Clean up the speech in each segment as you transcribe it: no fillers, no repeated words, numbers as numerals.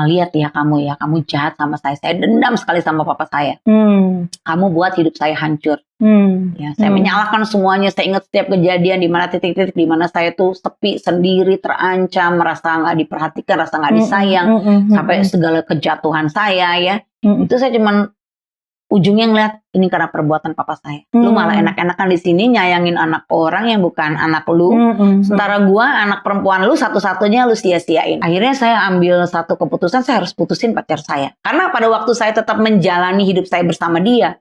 lihat ya kamu jahat sama saya dendam sekali sama papa saya. Kamu buat hidup saya hancur. Ya, saya menyalahkan semuanya. Saya ingat setiap kejadian di mana titik-titik di mana saya tuh sepi, sendiri, terancam, merasa nggak diperhatikan, rasa nggak disayang, sampai segala kejatuhan saya ya. Itu saya cuman ujungnya ngeliat ini karena perbuatan papa saya. Lu malah enak-enakan di sini nyayangin anak orang yang bukan anak lu. Sementara gua anak perempuan lu satu-satunya lu sia-siain. Akhirnya saya ambil satu keputusan, saya harus putusin pacar saya. Karena pada waktu saya tetap menjalani hidup saya bersama dia,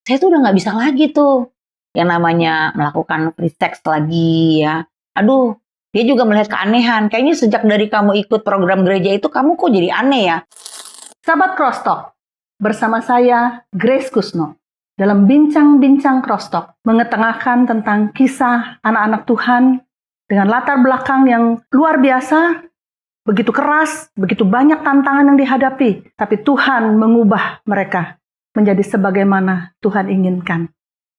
saya tuh udah nggak bisa lagi tuh yang namanya melakukan free sex lagi ya. Aduh, dia juga melihat keanehan. Kayaknya sejak dari kamu ikut program gereja itu kamu kok jadi aneh ya. Sahabat Cross Talk, bersama saya Grace Kusno dalam bincang-bincang Cross Talk mengetengahkan tentang kisah anak-anak Tuhan dengan latar belakang yang luar biasa, begitu keras, begitu banyak tantangan yang dihadapi, tapi Tuhan mengubah mereka menjadi sebagaimana Tuhan inginkan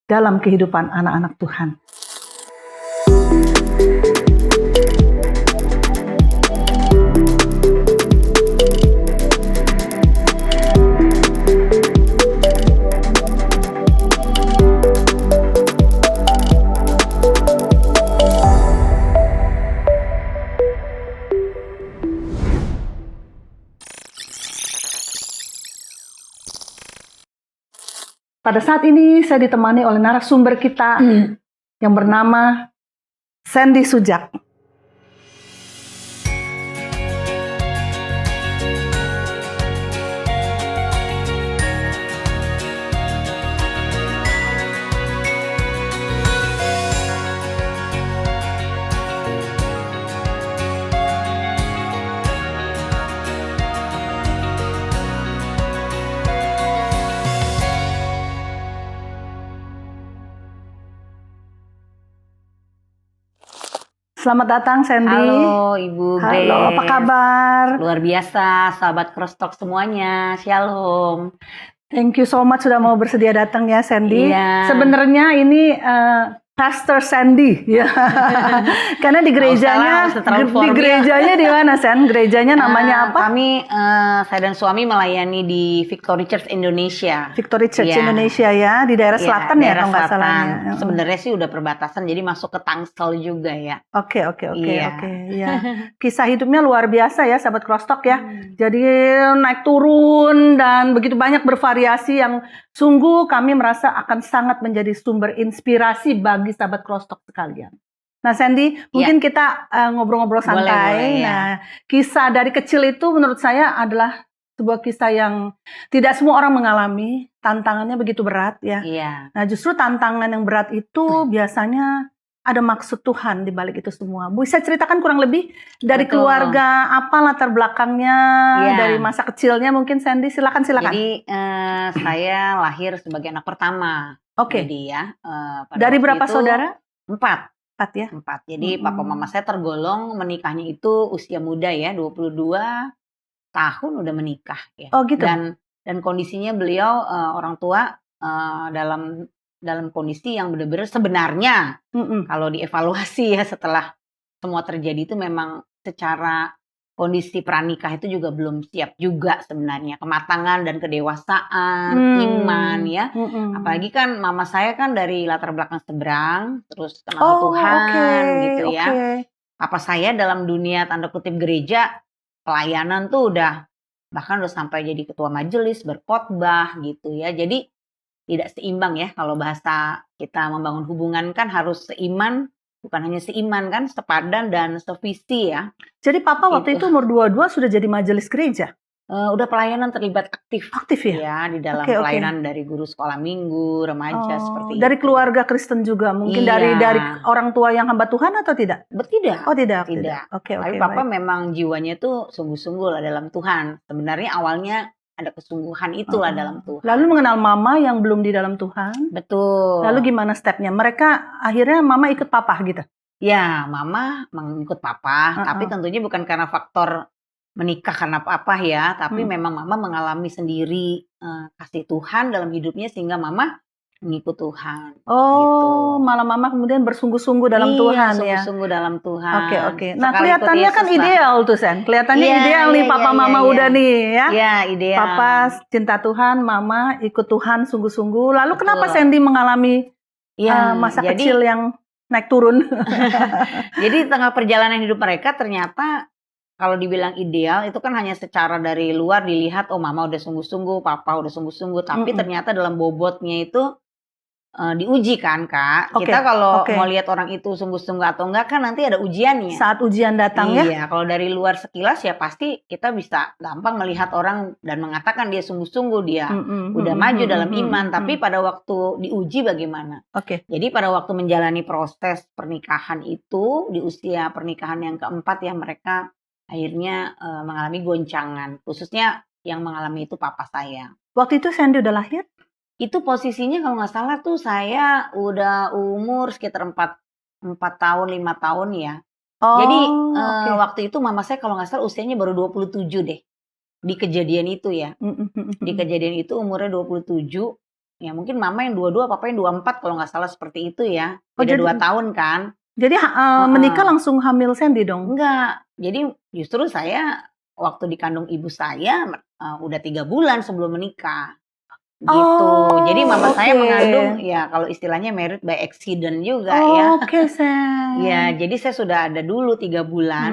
dalam kehidupan anak-anak Tuhan. Pada saat ini saya ditemani oleh narasumber kita yang bernama Sandy Sujak. Selamat datang Sandy. Halo Ibu Grace. Halo, apa kabar? Luar biasa, sahabat Cross Talk semuanya. Shalom. Thank you so much sudah mau bersedia datang ya Sandy. Iya. Sebenarnya ini Pastor Sandy ya. Karena di gerejanya di mana San? Gerejanya namanya apa? Kami saya dan suami melayani di Victory Church Indonesia. Victory Church Indonesia ya, di daerah selatan ya kalau nggak salah. Sebenarnya sih udah perbatasan, jadi masuk ke Tangsel juga ya. Oke. Ya. Kisah hidupnya luar biasa ya, sahabat Cross Talk ya. Jadi naik turun dan begitu banyak bervariasi yang sungguh kami merasa akan sangat menjadi sumber inspirasi bagi sahabat Cross Talk sekalian. Nah Sandy, mungkin kita ngobrol-ngobrol santai. Boleh, nah, kisah dari kecil itu menurut saya adalah sebuah kisah yang tidak semua orang mengalami. Tantangannya begitu berat ya. Iya. Nah justru tantangan yang berat itu biasanya ada maksud Tuhan di balik itu semua. Bisa ceritakan kurang lebih dari keluarga, apa latar belakangnya, dari masa kecilnya mungkin Sandy, silakan. Jadi saya lahir sebagai anak pertama. Oke. Jadi ya. Dari berapa saudara? 4 ya. 4. Jadi papa mama saya tergolong menikahnya itu usia muda ya, 22 tahun udah menikah ya. Oh gitu. Dan kondisinya beliau orang tua dalam kondisi yang benar-benar sebenarnya kalau dievaluasi ya setelah semua terjadi itu memang secara kondisi pranikah itu juga belum siap juga sebenarnya, kematangan dan kedewasaan, iman ya. Apalagi kan mama saya kan dari latar belakang seberang, terus kenal Tuhan gitu ya. Papa saya dalam dunia tanda kutip gereja pelayanan tuh bahkan udah sampai jadi ketua majelis, berkhotbah gitu ya. Jadi tidak seimbang ya, kalau bahasa kita membangun hubungan kan harus seiman, bukan hanya seiman kan, sepadan dan sevisi ya. Jadi papa waktu itu umur 22 sudah jadi majelis gereja? Udah pelayanan terlibat aktif ya? Ya di dalam pelayanan dari guru sekolah minggu, remaja seperti dari itu. Keluarga Kristen juga mungkin dari orang tua yang hamba Tuhan atau tidak? Tidak. Oh tidak. Tapi papa memang jiwanya tuh sungguh-sungguh lah dalam Tuhan. Sebenarnya awalnya ada kesungguhan itulah dalam Tuhan. Lalu mengenal mama yang belum di dalam Tuhan. Betul. Lalu gimana stepnya? Mereka akhirnya mama ikut papa gitu? Ya, mama mengikut papa. Tapi tentunya bukan karena faktor menikah karena apa ya. Tapi memang mama mengalami sendiri kasih Tuhan dalam hidupnya. Sehingga mama ngikut Tuhan, Oh, gitu. malah mama kemudian bersungguh-sungguh dalam Iya, Tuhan ya. sungguh-sungguh dalam Tuhan. Oke. Nah, Sekali ikut kelihatannya kan Yesus lah. ideal tuh, Sen. Kelihatannya Iya, ideal nih iya, papa iya, mama iya, udah iya. nih ya. Iya, ideal. Papa cinta Tuhan, mama ikut Tuhan sungguh-sungguh. Lalu kenapa Betul. Sandy mengalami Iya, masa jadi kecil yang naik turun? jadi di tengah perjalanan hidup mereka ternyata kalau dibilang ideal itu kan hanya secara dari luar dilihat, oh mama udah sungguh-sungguh, papa udah sungguh-sungguh, tapi Mm-mm. ternyata dalam bobotnya itu diuji kan, Kak. Oke, Kita kalau oke. mau lihat orang itu sungguh-sungguh atau enggak kan nanti ada ujiannya. Saat ujian datang ya. Iya, kalau dari luar sekilas ya pasti kita bisa gampang melihat orang dan mengatakan dia sungguh-sungguh, dia udah maju dalam iman, tapi pada waktu diuji bagaimana? Oke. Jadi pada waktu menjalani proses pernikahan itu, di usia pernikahan yang keempat ya mereka akhirnya mengalami goncangan, khususnya yang mengalami itu papa saya. Waktu itu Sandy udah lahir? Itu posisinya kalau nggak salah tuh saya udah umur sekitar 4 tahun, 5 tahun ya. Jadi oke. waktu itu mama saya kalau nggak salah usianya baru 27 deh, di kejadian itu ya. Di kejadian itu umurnya 27, ya mungkin mama yang 22, papa yang 24 kalau nggak salah seperti itu ya. Beda 2 tahun kan. Jadi menikah langsung hamil Sandy dong? Enggak, jadi justru saya waktu dikandung ibu saya udah 3 bulan sebelum menikah. Gitu. Jadi mama saya mengandung ya kalau istilahnya married by accident juga ya. Oke, Sen. Ya, jadi saya sudah ada dulu 3 bulan.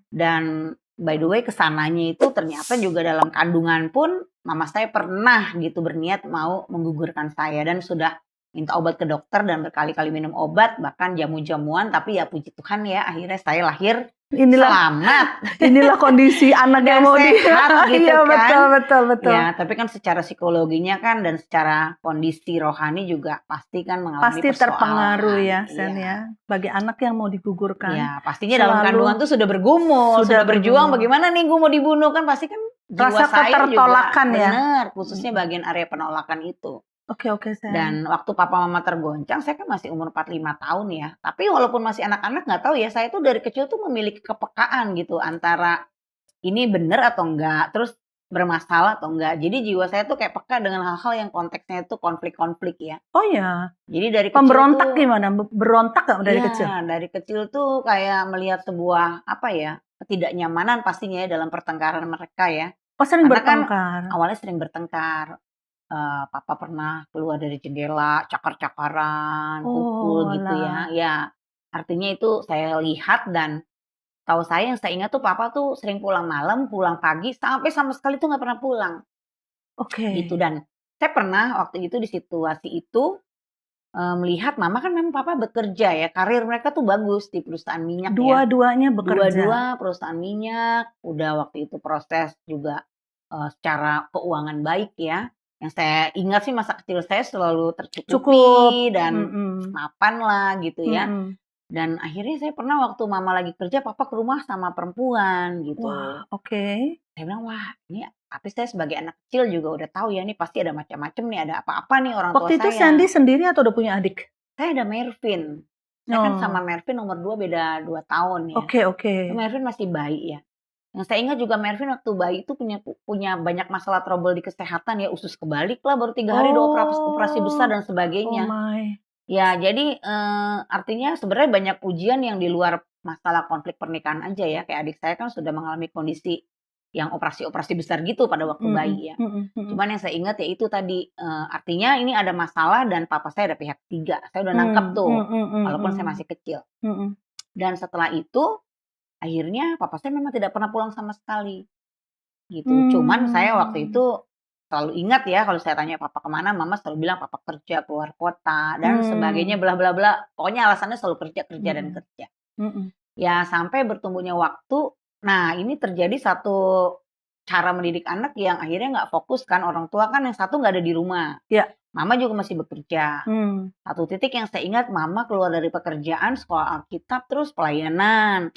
Dan by the way kesananya itu ternyata juga dalam kandungan pun mama saya pernah gitu berniat mau menggugurkan saya dan sudah minta obat ke dokter dan berkali-kali minum obat bahkan jamu-jamuan, tapi ya puji Tuhan ya akhirnya saya lahir selamat. Inilah kondisi anak yang mau sehat gitu iya, kan. betul. Ya, tapi kan secara psikologinya kan dan secara kondisi rohani juga pasti kan mengalami pasti persoalan. terpengaruh ya, Sen ya. Bagi anak yang mau digugurkan. Ya, pastinya dalam kandungan tuh sudah bergumul, sudah berjuang bagaimana nih gue mau dibunuh kan pasti kan jiwa rasa saya ketertolakan juga ya. Benar, khususnya bagian area penolakan itu. Oke, Sen. Dan waktu papa mama tergoncang, saya kan masih umur 45 tahun ya. Tapi walaupun masih anak-anak nggak tahu ya, saya tuh dari kecil tuh memiliki kepekaan gitu antara ini benar atau enggak, terus bermasalah atau enggak. Jadi jiwa saya tuh kayak peka dengan hal-hal yang konteksnya itu konflik-konflik ya. Oh ya. Jadi dari kecil pemberontak tuh, gimana? Berontak gak dari kecil? Dari kecil tuh kayak melihat sebuah apa ya, ketidaknyamanan pastinya ya dalam pertengkaran mereka ya. Oh, sering Karena kan bertengkar. awalnya sering bertengkar. Papa pernah keluar dari jendela, cakar-cakaran, pukul gitu ya. Ya, artinya itu saya lihat dan tahu saya yang saya ingat tuh papa tuh sering pulang malam, pulang pagi, sampai sama sekali tuh nggak pernah pulang. Oke. Gitu dan saya pernah waktu itu di situasi itu melihat mama kan memang papa bekerja ya, karir mereka tuh bagus di perusahaan minyak ya. Dua-duanya bekerja. Dua-dua perusahaan minyak, udah waktu itu proses juga secara keuangan baik ya. Yang saya ingat sih masa kecil saya selalu tercukupi dan mapan lah gitu ya. Dan akhirnya saya pernah waktu mama lagi kerja, papa ke rumah sama perempuan gitu. Wah, oke. Saya bilang, wah ini tapi saya sebagai anak kecil juga udah tahu ya nih pasti ada macam-macam nih, ada apa-apa nih orang tua saya. Waktu itu Sandy sendiri atau udah punya adik? Saya ada Mervin. Saya kan sama Mervin nomor 2 beda 2 tahun ya. Oke. Mervin masih bayi ya. Yang saya ingat juga Mervin waktu bayi itu punya banyak masalah trouble di kesehatan ya, usus kebalik lah baru 3 hari udah operasi besar dan sebagainya. Ya jadi artinya sebenarnya banyak ujian yang di luar masalah konflik pernikahan aja ya. Kayak adik saya kan sudah mengalami kondisi yang operasi besar gitu pada waktu bayi ya. Cuman yang saya ingat ya itu tadi artinya ini ada masalah dan papa saya ada pihak ketiga. Saya udah nangkep tuh walaupun saya masih kecil. Dan setelah itu akhirnya papa saya memang tidak pernah pulang sama sekali gitu. Cuman saya waktu itu selalu ingat ya kalau saya tanya papa kemana, mama selalu bilang papa kerja keluar kota dan sebagainya bla bla bla. Pokoknya alasannya selalu kerja dan kerja. Ya sampai bertumbuhnya waktu. Nah ini terjadi satu cara mendidik anak yang akhirnya nggak fokus kan, orang tua kan yang satu nggak ada di rumah. Ya. Mama juga masih bekerja. Satu titik yang saya ingat mama keluar dari pekerjaan, sekolah Alkitab, terus pelayanan.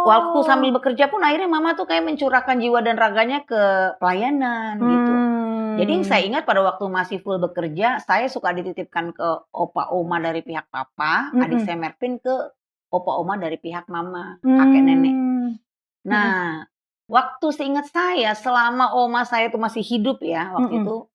Waktu sambil bekerja pun akhirnya mama tuh kayak mencurahkan jiwa dan raganya ke pelayanan gitu. Jadi yang saya ingat pada waktu masih full bekerja, saya suka dititipkan ke opa oma dari pihak papa, adik saya Mervin ke opa oma dari pihak mama, kakek nenek. Nah, waktu seingat saya selama oma saya itu masih hidup ya waktu itu,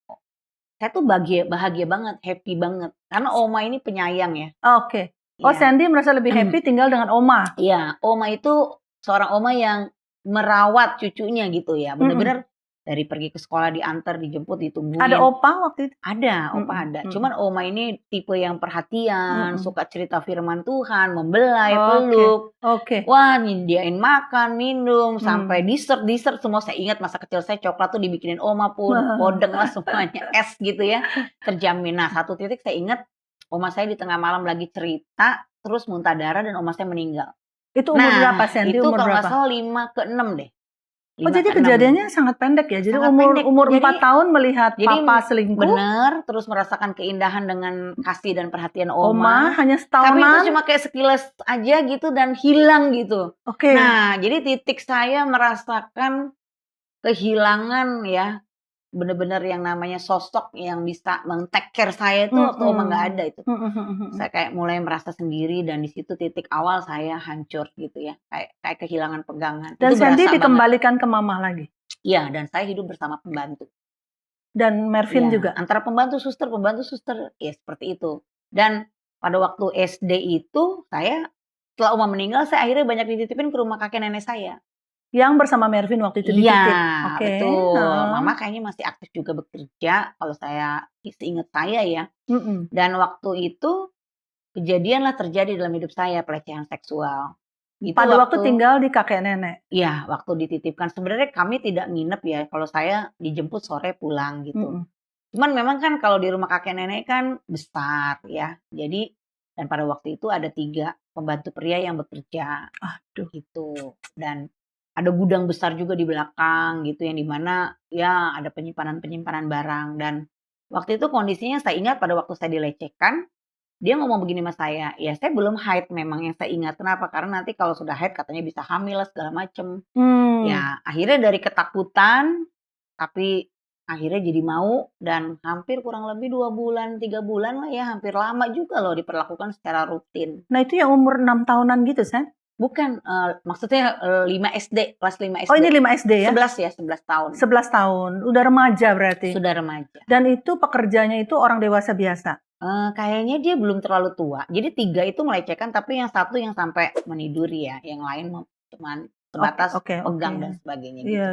saya tuh bahagia banget, happy banget. Karena oma ini penyayang ya. Oke. Oh, Iya. Sandy merasa lebih happy tinggal dengan oma. Iya, oma itu seorang oma yang merawat cucunya gitu ya. Bener-bener dari pergi ke sekolah diantar, dijemput, ditungguin. Ada opa waktu itu? Ada, opa ada. Cuman oma ini tipe yang perhatian, suka cerita firman Tuhan, membelai, peluk. Oke. Wah, nyediain makan, minum, sampai dessert semua. Saya ingat masa kecil saya coklat tuh dibikinin oma pun, podeng lah semuanya, es gitu ya, terjamin. Nah, satu titik saya ingat oma saya di tengah malam lagi cerita, terus muntah darah dan oma saya meninggal. Itu umur berapa, Sandy? Itu Umur kalau nggak berapa? salah 5 ke 6 deh. Oh, jadi kejadiannya sangat pendek ya? Jadi Sangat umur pendek. 4 tahun melihat papa selingkuh? Bener, terus merasakan keindahan dengan kasih dan perhatian Oma hanya setahunan? Tapi itu cuma kayak sekilas aja gitu dan hilang gitu. Oke. Nah, jadi titik saya merasakan kehilangan ya, bener-bener yang namanya sosok yang bisa meng-take care saya itu waktu oma nggak ada itu. Saya kayak mulai merasa sendiri dan di situ titik awal saya hancur gitu ya, kayak kehilangan pegangan. Dan itu Sandy berasa dikembalikan ke mama lagi? Iya, dan saya hidup bersama pembantu. Dan Mervin Ya, juga? antara pembantu suster, ya seperti itu. Dan pada waktu SD itu saya setelah oma meninggal, saya akhirnya banyak dititipin ke rumah kakek nenek saya. Yang bersama Mervin waktu itu dititip? Iya, betul. Mama kayaknya masih aktif juga bekerja, kalau saya seingat saya ya. Dan waktu itu kejadianlah terjadi dalam hidup saya, pelecehan seksual. Itu pada waktu tinggal di kakek nenek? Iya, waktu dititipkan. Sebenarnya kami tidak nginep ya, kalau saya dijemput sore pulang gitu. Cuman memang kan kalau di rumah kakek nenek kan besar ya. Jadi, dan pada waktu itu ada 3 pembantu pria yang bekerja. Aduh. Gitu. Dan ada gudang besar juga di belakang gitu, yang dimana ya ada penyimpanan barang. Dan waktu itu kondisinya saya ingat pada waktu saya dilecehkan, dia ngomong begini sama saya, ya saya belum haid memang yang saya ingat. Kenapa? Karena nanti kalau sudah haid katanya bisa hamil lah segala macem. Ya akhirnya dari ketakutan, tapi akhirnya jadi mau dan hampir kurang lebih 2 bulan, 3 bulan lah ya, hampir lama juga loh diperlakukan secara rutin. Nah itu yang umur 6 tahunan gitu, San? Bukan, maksudnya 5 SD, kelas 5 SD. Oh ini 5 SD ya? 11 tahun. 11 tahun, udah remaja berarti? Sudah remaja. Dan itu pekerjanya itu orang dewasa biasa? Kayaknya dia belum terlalu tua. Jadi 3 itu melecehkan, tapi yang 1 yang sampai meniduri ya, yang lain cuman sebatas pegang dan sebagainya gitu.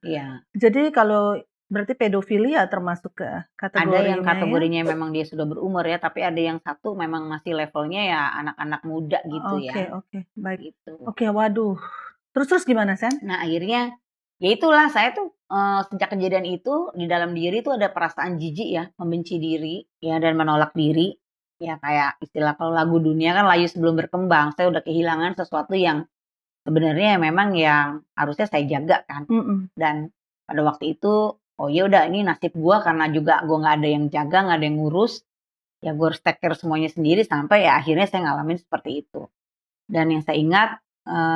Iya. Jadi kalau berarti pedofilia termasuk ke kategorinya? Ada yang kategorinya memang dia sudah berumur ya, tapi ada yang 1 memang masih levelnya ya anak-anak muda gitu ya. Oke, baik. Gitu. Oke, waduh. Terus gimana, San? Nah akhirnya, ya itulah saya tuh sejak kejadian itu di dalam diri tuh ada perasaan jijik ya, membenci diri ya dan menolak diri. Ya kayak istilah kalau lagu dunia kan layu sebelum berkembang. Saya udah kehilangan sesuatu yang sebenarnya memang yang harusnya saya jaga kan. Dan pada waktu itu, oh ya udah ini nasib gue karena juga gue nggak ada yang jaga, nggak ada yang ngurus. Ya gue harus take care semuanya sendiri sampai ya akhirnya saya ngalamin seperti itu. Dan yang saya ingat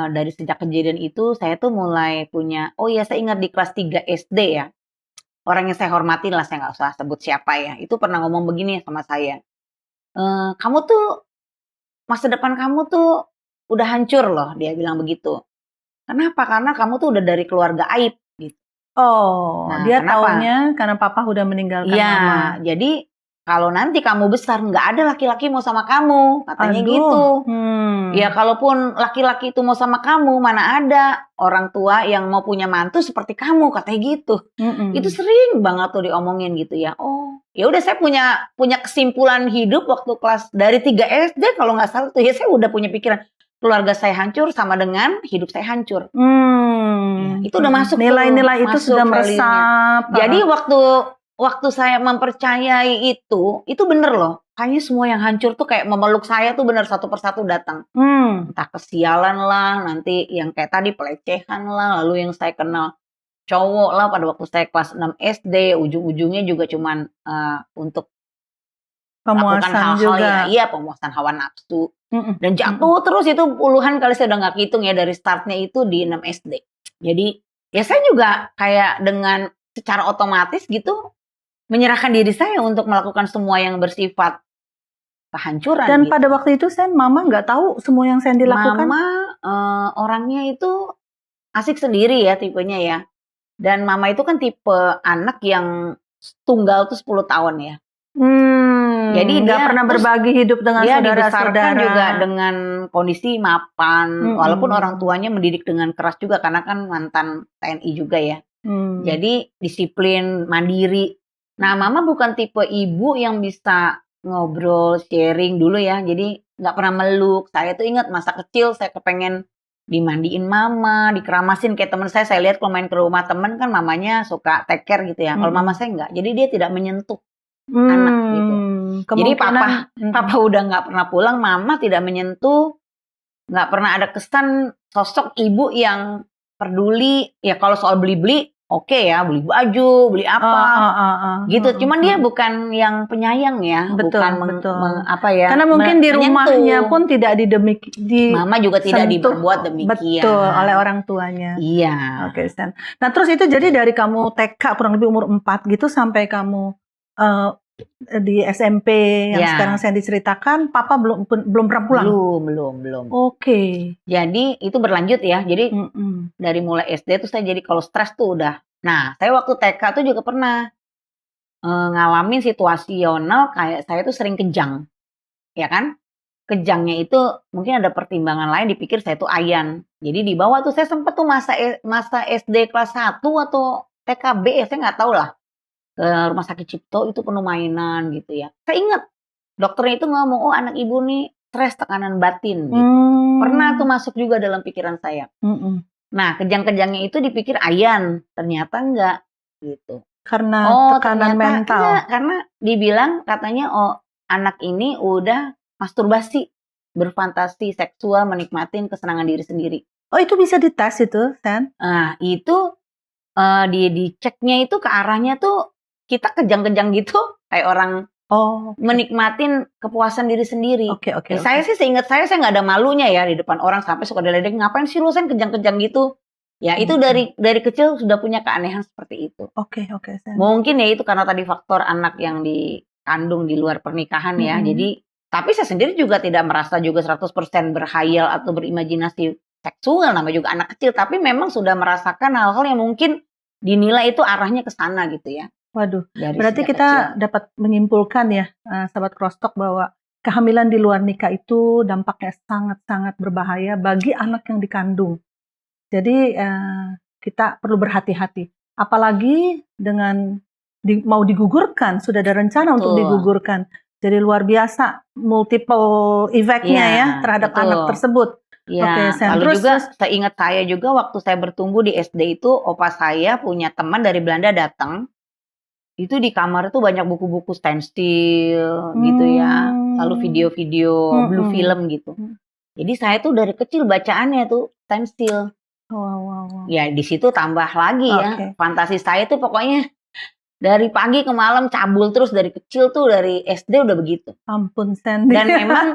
dari sejak kejadian itu saya tuh mulai punya, oh ya saya ingat di kelas 3 SD ya. Orang yang saya hormatin lah, saya nggak usah sebut siapa ya. Itu pernah ngomong begini sama saya. Kamu tuh, masa depan kamu tuh udah hancur loh, dia bilang begitu. Kenapa? Karena kamu tuh udah dari keluarga aib gitu. Oh, nah, dia taunya karena papa udah meninggalkan mama. Jadi kalau nanti kamu besar nggak ada laki-laki mau sama kamu, katanya gitu. Ya kalaupun laki-laki itu mau sama kamu, mana ada orang tua yang mau punya mantu seperti kamu, katanya gitu. Itu sering banget tuh diomongin gitu ya. Oh, ya udah saya punya kesimpulan hidup waktu kelas dari 3 SD kalau nggak salah tuh ya, saya udah punya pikiran keluarga saya hancur sama dengan hidup saya hancur. Ya, itu udah masuk nilai-nilai itu sudah meresap. Jadi waktu saya mempercayai itu bener loh. Kayaknya semua yang hancur tuh kayak memeluk saya tuh bener satu persatu datang. Entah kesialan lah, nanti yang kayak tadi pelecehan lah, lalu yang saya kenal cowok lah pada waktu saya kelas 6 SD, ujung-ujungnya juga cuman untuk pemuasan hal-hal juga. Iya, pemuasan hawa nafsu. Dan jatuh terus itu puluhan kali, saya udah nggak hitung ya dari startnya itu di 6 SD. Jadi ya saya juga kayak dengan secara otomatis gitu menyerahkan diri saya untuk melakukan semua yang bersifat kehancuran. Dan gitu. pada waktu itu Mama nggak tahu semua yang Sandy lakukan? Mama orangnya itu asik sendiri ya tipenya ya. Dan mama itu kan tipe anak yang tunggal tuh 10 tahun ya. Jadi nggak pernah berbagi hidup dengan dia saudara-saudara. dibesarkan juga dengan kondisi mapan, walaupun orang tuanya mendidik dengan keras juga karena kan mantan TNI juga ya. Jadi disiplin, mandiri. Nah, mama bukan tipe ibu yang bisa ngobrol, sharing dulu ya. Jadi nggak pernah meluk. Saya tuh ingat masa kecil saya kepengen dimandiin mama, dikeramasin kayak teman saya lihat kalau main ke rumah teman kan mamanya suka take care gitu ya. Kalau mama saya enggak. Jadi dia tidak menyentuh anak gitu. Jadi papa udah nggak pernah pulang, mama tidak menyentuh, nggak pernah ada kesan sosok ibu yang peduli. Ya kalau soal beli-beli, oke ya, beli baju, beli apa, gitu. Cuman dia bukan yang penyayang ya, bukan apa ya. Karena mungkin di rumahnya pun tidak mama juga tidak diperbuat demikian. Betul, oleh orang tuanya. Iya. Oke, Sen. Nah terus itu jadi dari kamu TK kurang lebih umur 4 gitu sampai kamu di SMP yang sekarang saya diceritakan, papa belum pernah pulang? Belum. Oke. Jadi itu berlanjut ya. Jadi dari mulai SD tuh saya jadi kalau stres tuh udah. Nah, saya waktu TK tuh juga pernah ngalamin situasional kayak saya tuh sering kejang. Ya kan? Kejangnya itu mungkin ada pertimbangan lain, dipikir saya tuh ayan. Jadi di bawah tuh saya sempat tuh masa SD kelas 1 atau TKB ya, saya nggak tahu lah. Ke rumah sakit Cipto itu penuh mainan gitu ya. Saya ingat dokternya itu ngomong, oh anak ibu nih stres, tekanan batin gitu. Pernah tuh masuk juga dalam pikiran saya. Nah kejang-kejangnya itu dipikir ayan, ternyata enggak gitu. Karena tekanan mental. Enggak, karena dibilang katanya anak ini udah masturbasi, berfantasi seksual, menikmatin kesenangan diri sendiri. Oh itu bisa dites itu, Sen? Nah itu diceknya itu ke arahnya tuh kita kejang-kejang gitu kayak orang menikmatin kepuasan diri sendiri. Oke. Saya sih seingat saya nggak ada malunya ya di depan orang sampai suka diledek, ngapain sih lu Sen kejang-kejang gitu. Ya itu dari kecil sudah punya keanehan seperti itu. Oke. Sen. Mungkin ya itu karena tadi faktor anak yang dikandung di luar pernikahan ya. Jadi tapi saya sendiri juga tidak merasa juga 100% berhayal atau berimajinasi seksual, namanya juga anak kecil, tapi memang sudah merasakan hal-hal yang mungkin dinilai itu arahnya ke sana gitu ya. Waduh, berarti kita dapat menyimpulkan ya, sahabat Crosstalk, bahwa kehamilan di luar nikah itu dampaknya sangat-sangat berbahaya bagi anak yang dikandung. Jadi kita perlu berhati-hati, apalagi dengan mau digugurkan, sudah ada rencana untuk digugurkan. Jadi luar biasa multiple effect-nya ya terhadap anak tersebut. Ya, lalu juga saya ingat saya juga waktu saya bertumbuh di SD itu, opa saya punya teman dari Belanda datang. Itu di kamar tuh banyak buku-buku stensil gitu ya, lalu video-video blue film gitu. Jadi saya tuh dari kecil bacaannya tuh stensil. Wow. Ya di situ tambah lagi ya, fantasi saya tuh pokoknya dari pagi ke malam cabul terus dari kecil tuh, dari SD udah begitu. Ampun Sandy. Dan memang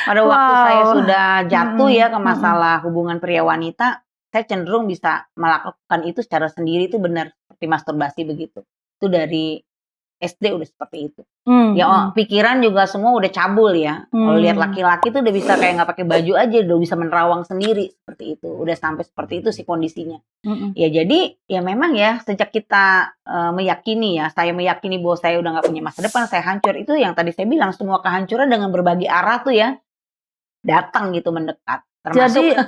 pada waktu saya sudah jatuh ya ke masalah hubungan pria wanita, saya cenderung bisa melakukan itu secara sendiri, itu benar seperti masturbasi begitu. Itu dari SD udah seperti itu. Pikiran juga semua udah cabul ya. Kalau lihat laki-laki tuh udah bisa kayak nggak pakai baju aja, udah bisa menerawang sendiri seperti itu. Udah sampai seperti itu sih kondisinya. Ya jadi ya memang ya sejak kita meyakini ya, saya meyakini bahwa saya udah nggak punya masa depan, saya hancur, itu yang tadi saya bilang semua kehancuran dengan berbagai arah tuh ya datang gitu mendekat. Termasuk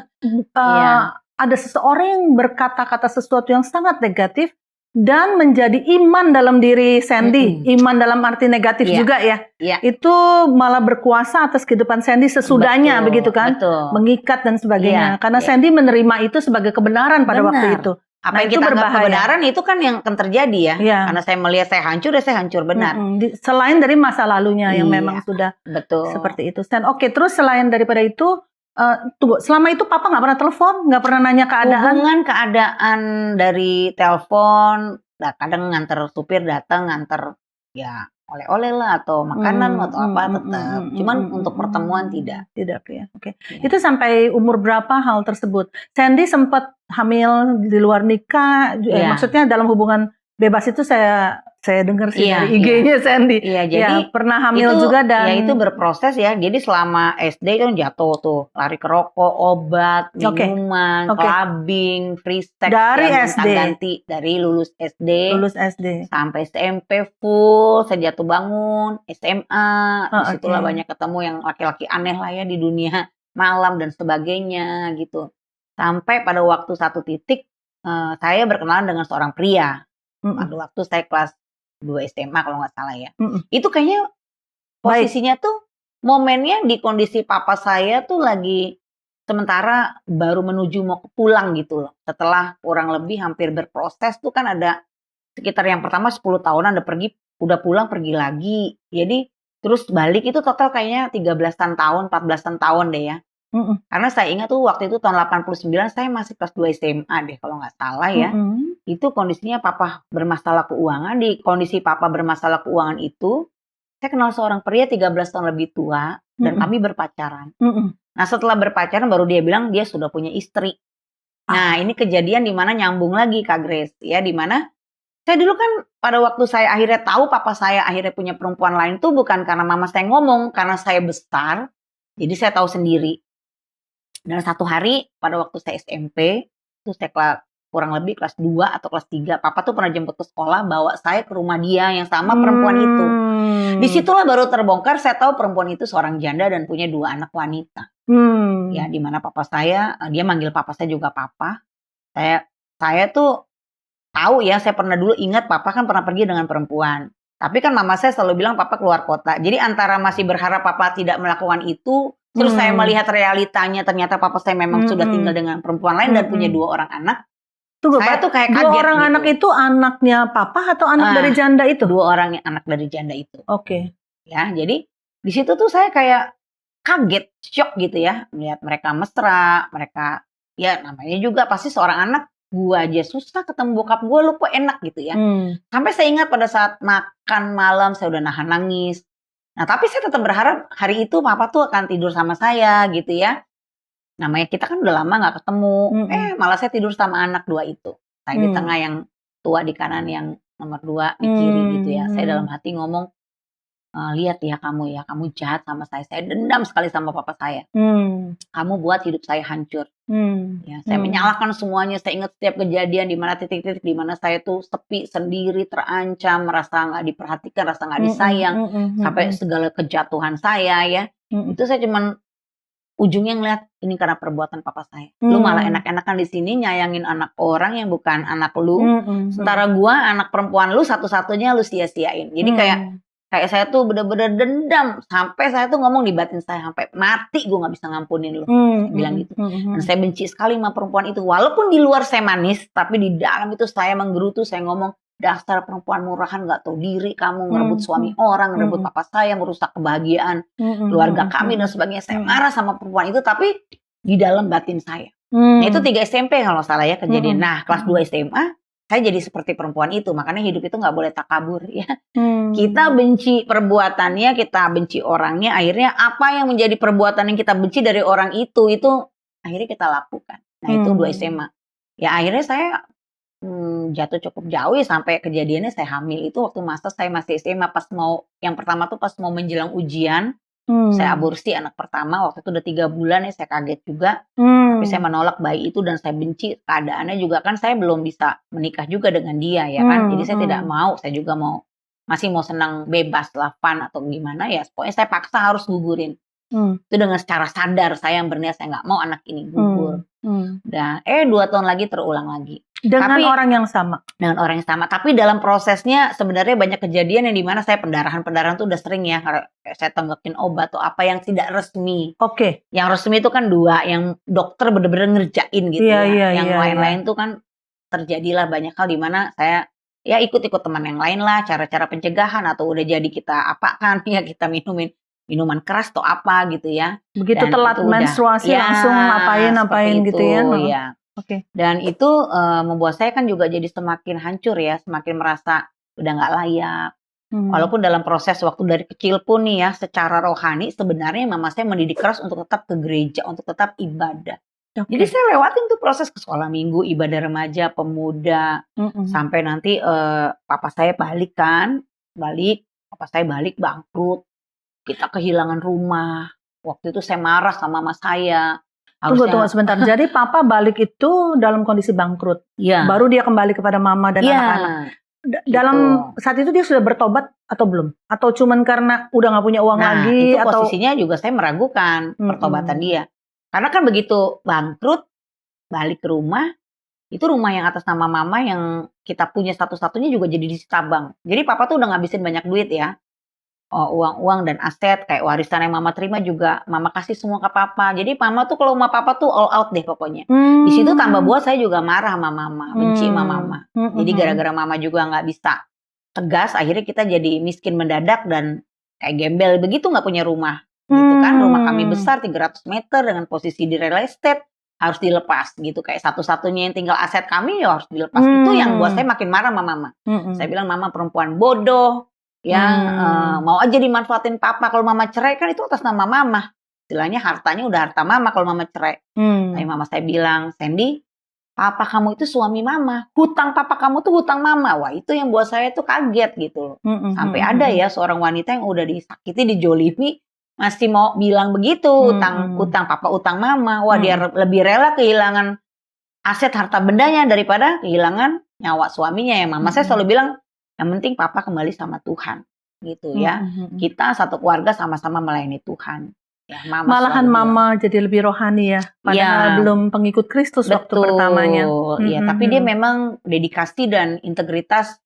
ada seseorang yang berkata-kata sesuatu yang sangat negatif dan menjadi iman dalam diri Sandy, iman dalam arti negatif juga ya. Itu malah berkuasa atas kehidupan Sandy sesudahnya, begitu kan? Mengikat dan sebagainya. Karena Sandy menerima itu sebagai kebenaran pada waktu itu. Apa yang kita anggap kebenaran itu kan yang akan terjadi ya. Karena saya melihat saya hancur, ya saya hancur benar. Selain dari masa lalunya yang memang sudah seperti itu. Oke, terus selain daripada itu, tunggu, selama itu papa nggak pernah telepon, nggak pernah nanya keadaan? Hubungan keadaan dari telepon, kadang nganter supir datang, nganter ya oleh-oleh lah atau makanan atau apa tetap. Cuman untuk pertemuan tidak ya. Oke. Itu sampai umur berapa hal tersebut? Sandy sempat hamil di luar nikah, maksudnya dalam hubungan bebas itu saya saya dengar sih Iya, dari IG-nya Sandy. Iya, Ya, jadi pernah hamil itu juga ya itu dan berproses ya. Jadi selama SD kan jatuh tuh, lari ke rokok, obat, oke, minuman, oke. clubbing, free sex Dari yang SD, gonta-ganti dari lulus SD lulus SD. sampai SMP full, saya jatuh bangun, SMA, Oh, disitulah oke. banyak ketemu yang laki-laki aneh lah ya di dunia malam dan sebagainya gitu. Sampai pada waktu satu titik saya berkenalan dengan seorang pria. Mm-mm. Pada waktu saya kelas 2 SMA kalau nggak salah ya. Mm-mm. Itu kayaknya Baik. posisinya tuh momennya di kondisi papa saya tuh lagi sementara baru menuju mau pulang gitu loh. Setelah kurang lebih hampir berproses tuh kan ada sekitar yang pertama 10 tahunan udah pulang pergi lagi. Jadi terus balik itu total kayaknya 13-an tahun, 14-an tahun deh ya. Mm-mm. Karena saya ingat tuh waktu itu tahun 89 saya masih kelas 2 SMA deh kalau nggak salah ya. Mm-mm. Itu kondisinya papa bermasalah keuangan. Di kondisi papa bermasalah keuangan itu, saya kenal seorang pria 13 tahun lebih tua dan Mm-mm. kami berpacaran. Mm-mm. Nah setelah berpacaran baru dia bilang dia sudah punya istri. Nah ini kejadian di mana nyambung lagi Kak Grace ya, di mana saya dulu kan pada waktu saya akhirnya tahu papa saya akhirnya punya perempuan lain tuh bukan karena mama saya ngomong, karena saya besar. Jadi saya tahu sendiri. Dan satu hari pada waktu saya SMP, itu saya kurang lebih kelas 2 atau kelas 3, papa tuh pernah jemput ke sekolah bawa saya ke rumah dia yang sama perempuan itu. Disitulah baru terbongkar saya tahu perempuan itu seorang janda dan punya 2 anak wanita. Ya, di mana papa saya, dia manggil papa saya juga papa. Saya tuh tahu ya, saya pernah dulu ingat papa kan pernah pergi dengan perempuan. Tapi kan mama saya selalu bilang papa keluar kota. Jadi antara masih berharap papa tidak melakukan itu, terus saya melihat realitanya ternyata papa saya memang sudah tinggal dengan perempuan lain dan punya 2 orang anak. Tunggu, Saya tuh kayak 2 kaget orang gitu. anak itu anaknya papa atau anak dari janda itu? 2 orang anak dari janda itu. Oke. Ya, jadi di situ tuh saya kayak kaget, syok gitu ya, melihat mereka mesra, mereka ya namanya juga pasti seorang anak, gua aja susah ketemu bokap gua, lu kok enak gitu ya. Sampai saya ingat pada saat makan malam saya udah nahan nangis. Nah, tapi saya tetap berharap hari itu papa tuh akan tidur sama saya gitu ya. Namanya kita kan udah lama nggak ketemu. Malah saya tidur sama anak 2 itu. Saya di tengah, yang tua di kanan, yang nomor 2 di kiri gitu ya. Saya dalam hati ngomong, lihat ya, kamu jahat sama saya dendam sekali sama papa saya. Kamu buat hidup saya hancur. Ya, saya menyalahkan semuanya, saya ingat setiap kejadian di mana titik-titik di mana saya tuh sepi, sendiri, terancam, merasa nggak diperhatikan, rasa nggak disayang, sampai segala kejatuhan saya ya. Itu saya cuman ujungnya ngeliat ini karena perbuatan papa saya. Lu malah enak-enakan di sini nyayangin anak orang yang bukan anak lu. Sementara gua anak perempuan lu satu-satunya lu sia-siain. Jadi kayak saya tuh bener-bener dendam sampai saya tuh ngomong di batin saya, sampai mati gue nggak bisa ngampunin lu. Saya bilang gitu. Dan saya benci sekali sama perempuan itu. Walaupun di luar saya manis, tapi di dalam itu saya menggerutu, saya ngomong, dasar perempuan murahan, nggak tahu diri kamu, ngerebut suami orang, ngerebut papa saya, merusak kebahagiaan keluarga kami dan sebagainya. Saya marah sama perempuan itu, tapi di dalam batin saya. Nah itu 3 SMP kalau salah ya kejadian. Nah kelas 2 SMA saya jadi seperti perempuan itu. Makanya hidup itu nggak boleh takabur ya. Kita benci perbuatannya, kita benci orangnya. Akhirnya apa yang menjadi perbuatan yang kita benci dari orang itu akhirnya kita lakukan. Nah itu 2 SMA. Ya akhirnya saya jatuh cukup jauh ya, sampai kejadiannya saya hamil itu waktu masa saya masih SMA, yang pertama tuh pas mau menjelang ujian. Saya aborsi anak pertama, waktu itu udah 3 bulan ya, saya kaget juga. Tapi saya menolak bayi itu dan saya benci keadaannya juga, kan saya belum bisa menikah juga dengan dia ya kan. Jadi saya tidak mau, saya juga masih mau senang bebas lah, fun atau gimana ya. Pokoknya saya paksa harus gugurin. Itu dengan secara sadar saya yang berniat saya nggak mau anak ini gugur. Dan 2 tahun lagi terulang lagi. Dengan orang yang sama. Dengan orang yang sama. Tapi dalam prosesnya sebenarnya banyak kejadian yang dimana saya pendarahan tuh udah sering ya. Karena saya tenggekin obat atau apa yang tidak resmi. Oke. Yang resmi itu kan 2, yang dokter bener-bener ngerjain gitu yang lain-lain tuh kan terjadilah banyak hal dimana saya ya ikut-ikut teman yang lain lah, cara-cara pencegahan, atau udah jadi kita apakan ya, kita minuman keras atau apa gitu ya. Begitu dan telat menstruasi langsung ngapain gitu ya. Ya. Dan itu membuat saya kan juga jadi semakin hancur ya, semakin merasa udah nggak layak. Walaupun dalam proses waktu dari kecil pun nih ya, secara rohani sebenarnya mama saya mendidik keras untuk tetap ke gereja, untuk tetap ibadah. Jadi saya lewatin tuh proses ke sekolah minggu, ibadah remaja, pemuda, sampai nanti papa saya balik, papa saya balik bangkrut, kita kehilangan rumah. Waktu itu saya marah sama mama saya. Tunggu sebentar. Jadi papa balik itu dalam kondisi bangkrut. Iya. Baru dia kembali kepada mama dan anak-anak. Dalam saat itu dia sudah bertobat atau belum? Atau cuman karena udah nggak punya uang lagi? Itu atau posisinya juga saya meragukan pertobatan dia. Karena kan begitu bangkrut, balik ke rumah, itu rumah yang atas nama mama yang kita punya satu-satunya juga jadi disita bank. Jadi papa tuh udah ngabisin banyak duit ya. Uang-uang dan aset kayak warisan yang mama terima juga mama kasih semua ke papa. Jadi mama tuh kalau sama papa tuh all out deh pokoknya. Di situ tambah buat saya juga marah sama mama, benci sama mama. Jadi gara-gara mama juga nggak bisa tegas, akhirnya kita jadi miskin mendadak dan kayak gembel begitu, nggak punya rumah. Gitu kan, rumah kami besar 300 meter dengan posisi di real estate, harus dilepas gitu. Kayak satu-satunya yang tinggal aset kami ya harus dilepas. Itu yang buat saya makin marah sama mama. Saya bilang mama perempuan bodoh. Mau aja dimanfaatin papa. Kalau mama cerai kan itu atas nama mama, istilahnya hartanya udah harta mama kalau mama cerai. Tapi mama saya bilang, Sandy, papa kamu itu suami mama, hutang papa kamu tuh hutang mama. Wah, itu yang buat saya tuh kaget gitu. Sampai ada ya seorang wanita yang udah disakiti, dijolimi, masih mau bilang begitu, utang papa, utang mama. Wah, dia lebih rela kehilangan aset harta bendanya daripada kehilangan nyawa suaminya. Ya mama saya selalu bilang, yang penting papa kembali sama Tuhan, gitu ya. Kita satu keluarga sama-sama melayani Tuhan. Ya, malahan mama jadi lebih rohani ya, padahal belum pengikut Kristus waktu pertamanya. Iya, tapi dia memang dedikasi dan integritas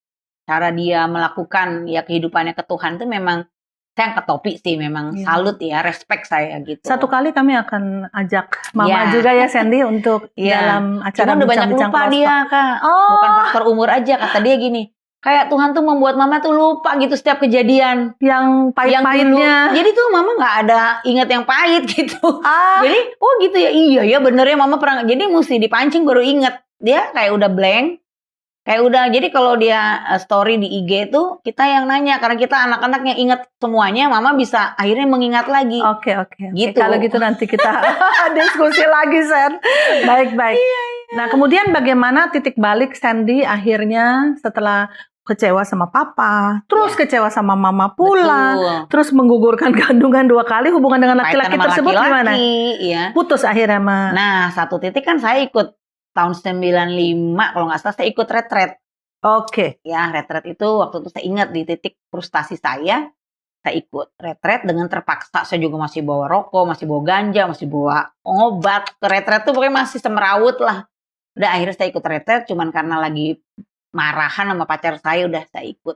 cara dia melakukan ya kehidupannya ke Tuhan itu memang saya angkat topi sih, memang salut ya, respect saya gitu. Satu kali kami akan ajak mama juga ya Sandy untuk dalam acara bincang-bincang. Cuma udah banyak lupa dia Kak, bukan faktor umur aja, kata dia gini. Kayak Tuhan tuh membuat mama tuh lupa gitu setiap kejadian yang pahit-pahitnya. Jadi tuh mama nggak ada ingat yang pahit gitu. Jadi gitu ya, iya ya bener ya mama pernah. Jadi mesti dipancing baru inget. Dia kayak udah blank. Kayak udah, jadi kalau dia story di IG tuh kita yang nanya. Karena kita anak-anaknya inget semuanya, mama bisa akhirnya mengingat lagi. Oke. Gitu. Kalau gitu nanti kita diskusi lagi, Sen. Baik. Iya. Nah kemudian bagaimana titik balik Sandy akhirnya setelah kecewa sama papa, terus kecewa sama mama pula, terus menggugurkan kandungan 2 kali, hubungan dengan laki-laki tersebut gimana? Iya. Putus akhirnya sama. Nah, satu titik kan saya ikut tahun 95 kalau nggak salah saya ikut retret. Oke. Ya, retret itu waktu itu saya ingat di titik frustasi saya ikut retret dengan terpaksa. Saya juga masih bawa rokok, masih bawa ganja, masih bawa obat. Ke retret tuh pokoknya masih semerawut lah. Udah akhirnya saya ikut retret cuman karena lagi marahan sama pacar saya, udah saya ikut.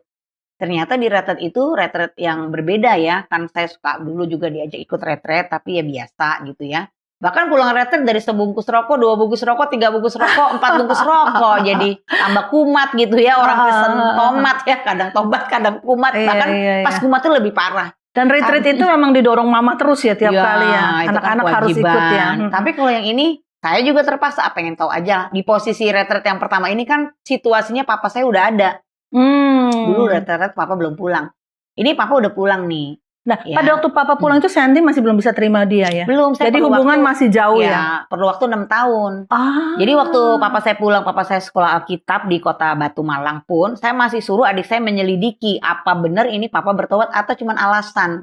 Ternyata di retret itu retret yang berbeda ya. Kan saya suka dulu juga diajak ikut retret, tapi ya biasa gitu ya. Bahkan pulang retret dari sebungkus rokok, 2 bungkus rokok, 3 bungkus rokok, 4 bungkus rokok. Jadi tambah kumat gitu ya. Orang Kristen tomat ya. Kadang tobat, kadang kumat. Bahkan pas kumat itu lebih parah. Dan retret itu memang didorong mama terus ya tiap kali ya. Anak-anak kan harus ikut ya. Tapi kalau yang ini, saya juga terpaksa, pengen tahu aja. Di posisi retret yang pertama ini kan situasinya papa saya udah ada. Dulu retret papa belum pulang. Ini papa udah pulang nih. Nah, pada waktu papa pulang itu Sandy masih belum bisa terima dia ya? Belum. Jadi hubungan masih jauh ya? Perlu waktu 6 tahun. Jadi waktu papa saya pulang, papa saya sekolah Alkitab di kota Batu Malang pun, saya masih suruh adik saya menyelidiki apa benar ini papa bertobat atau cuma alasan.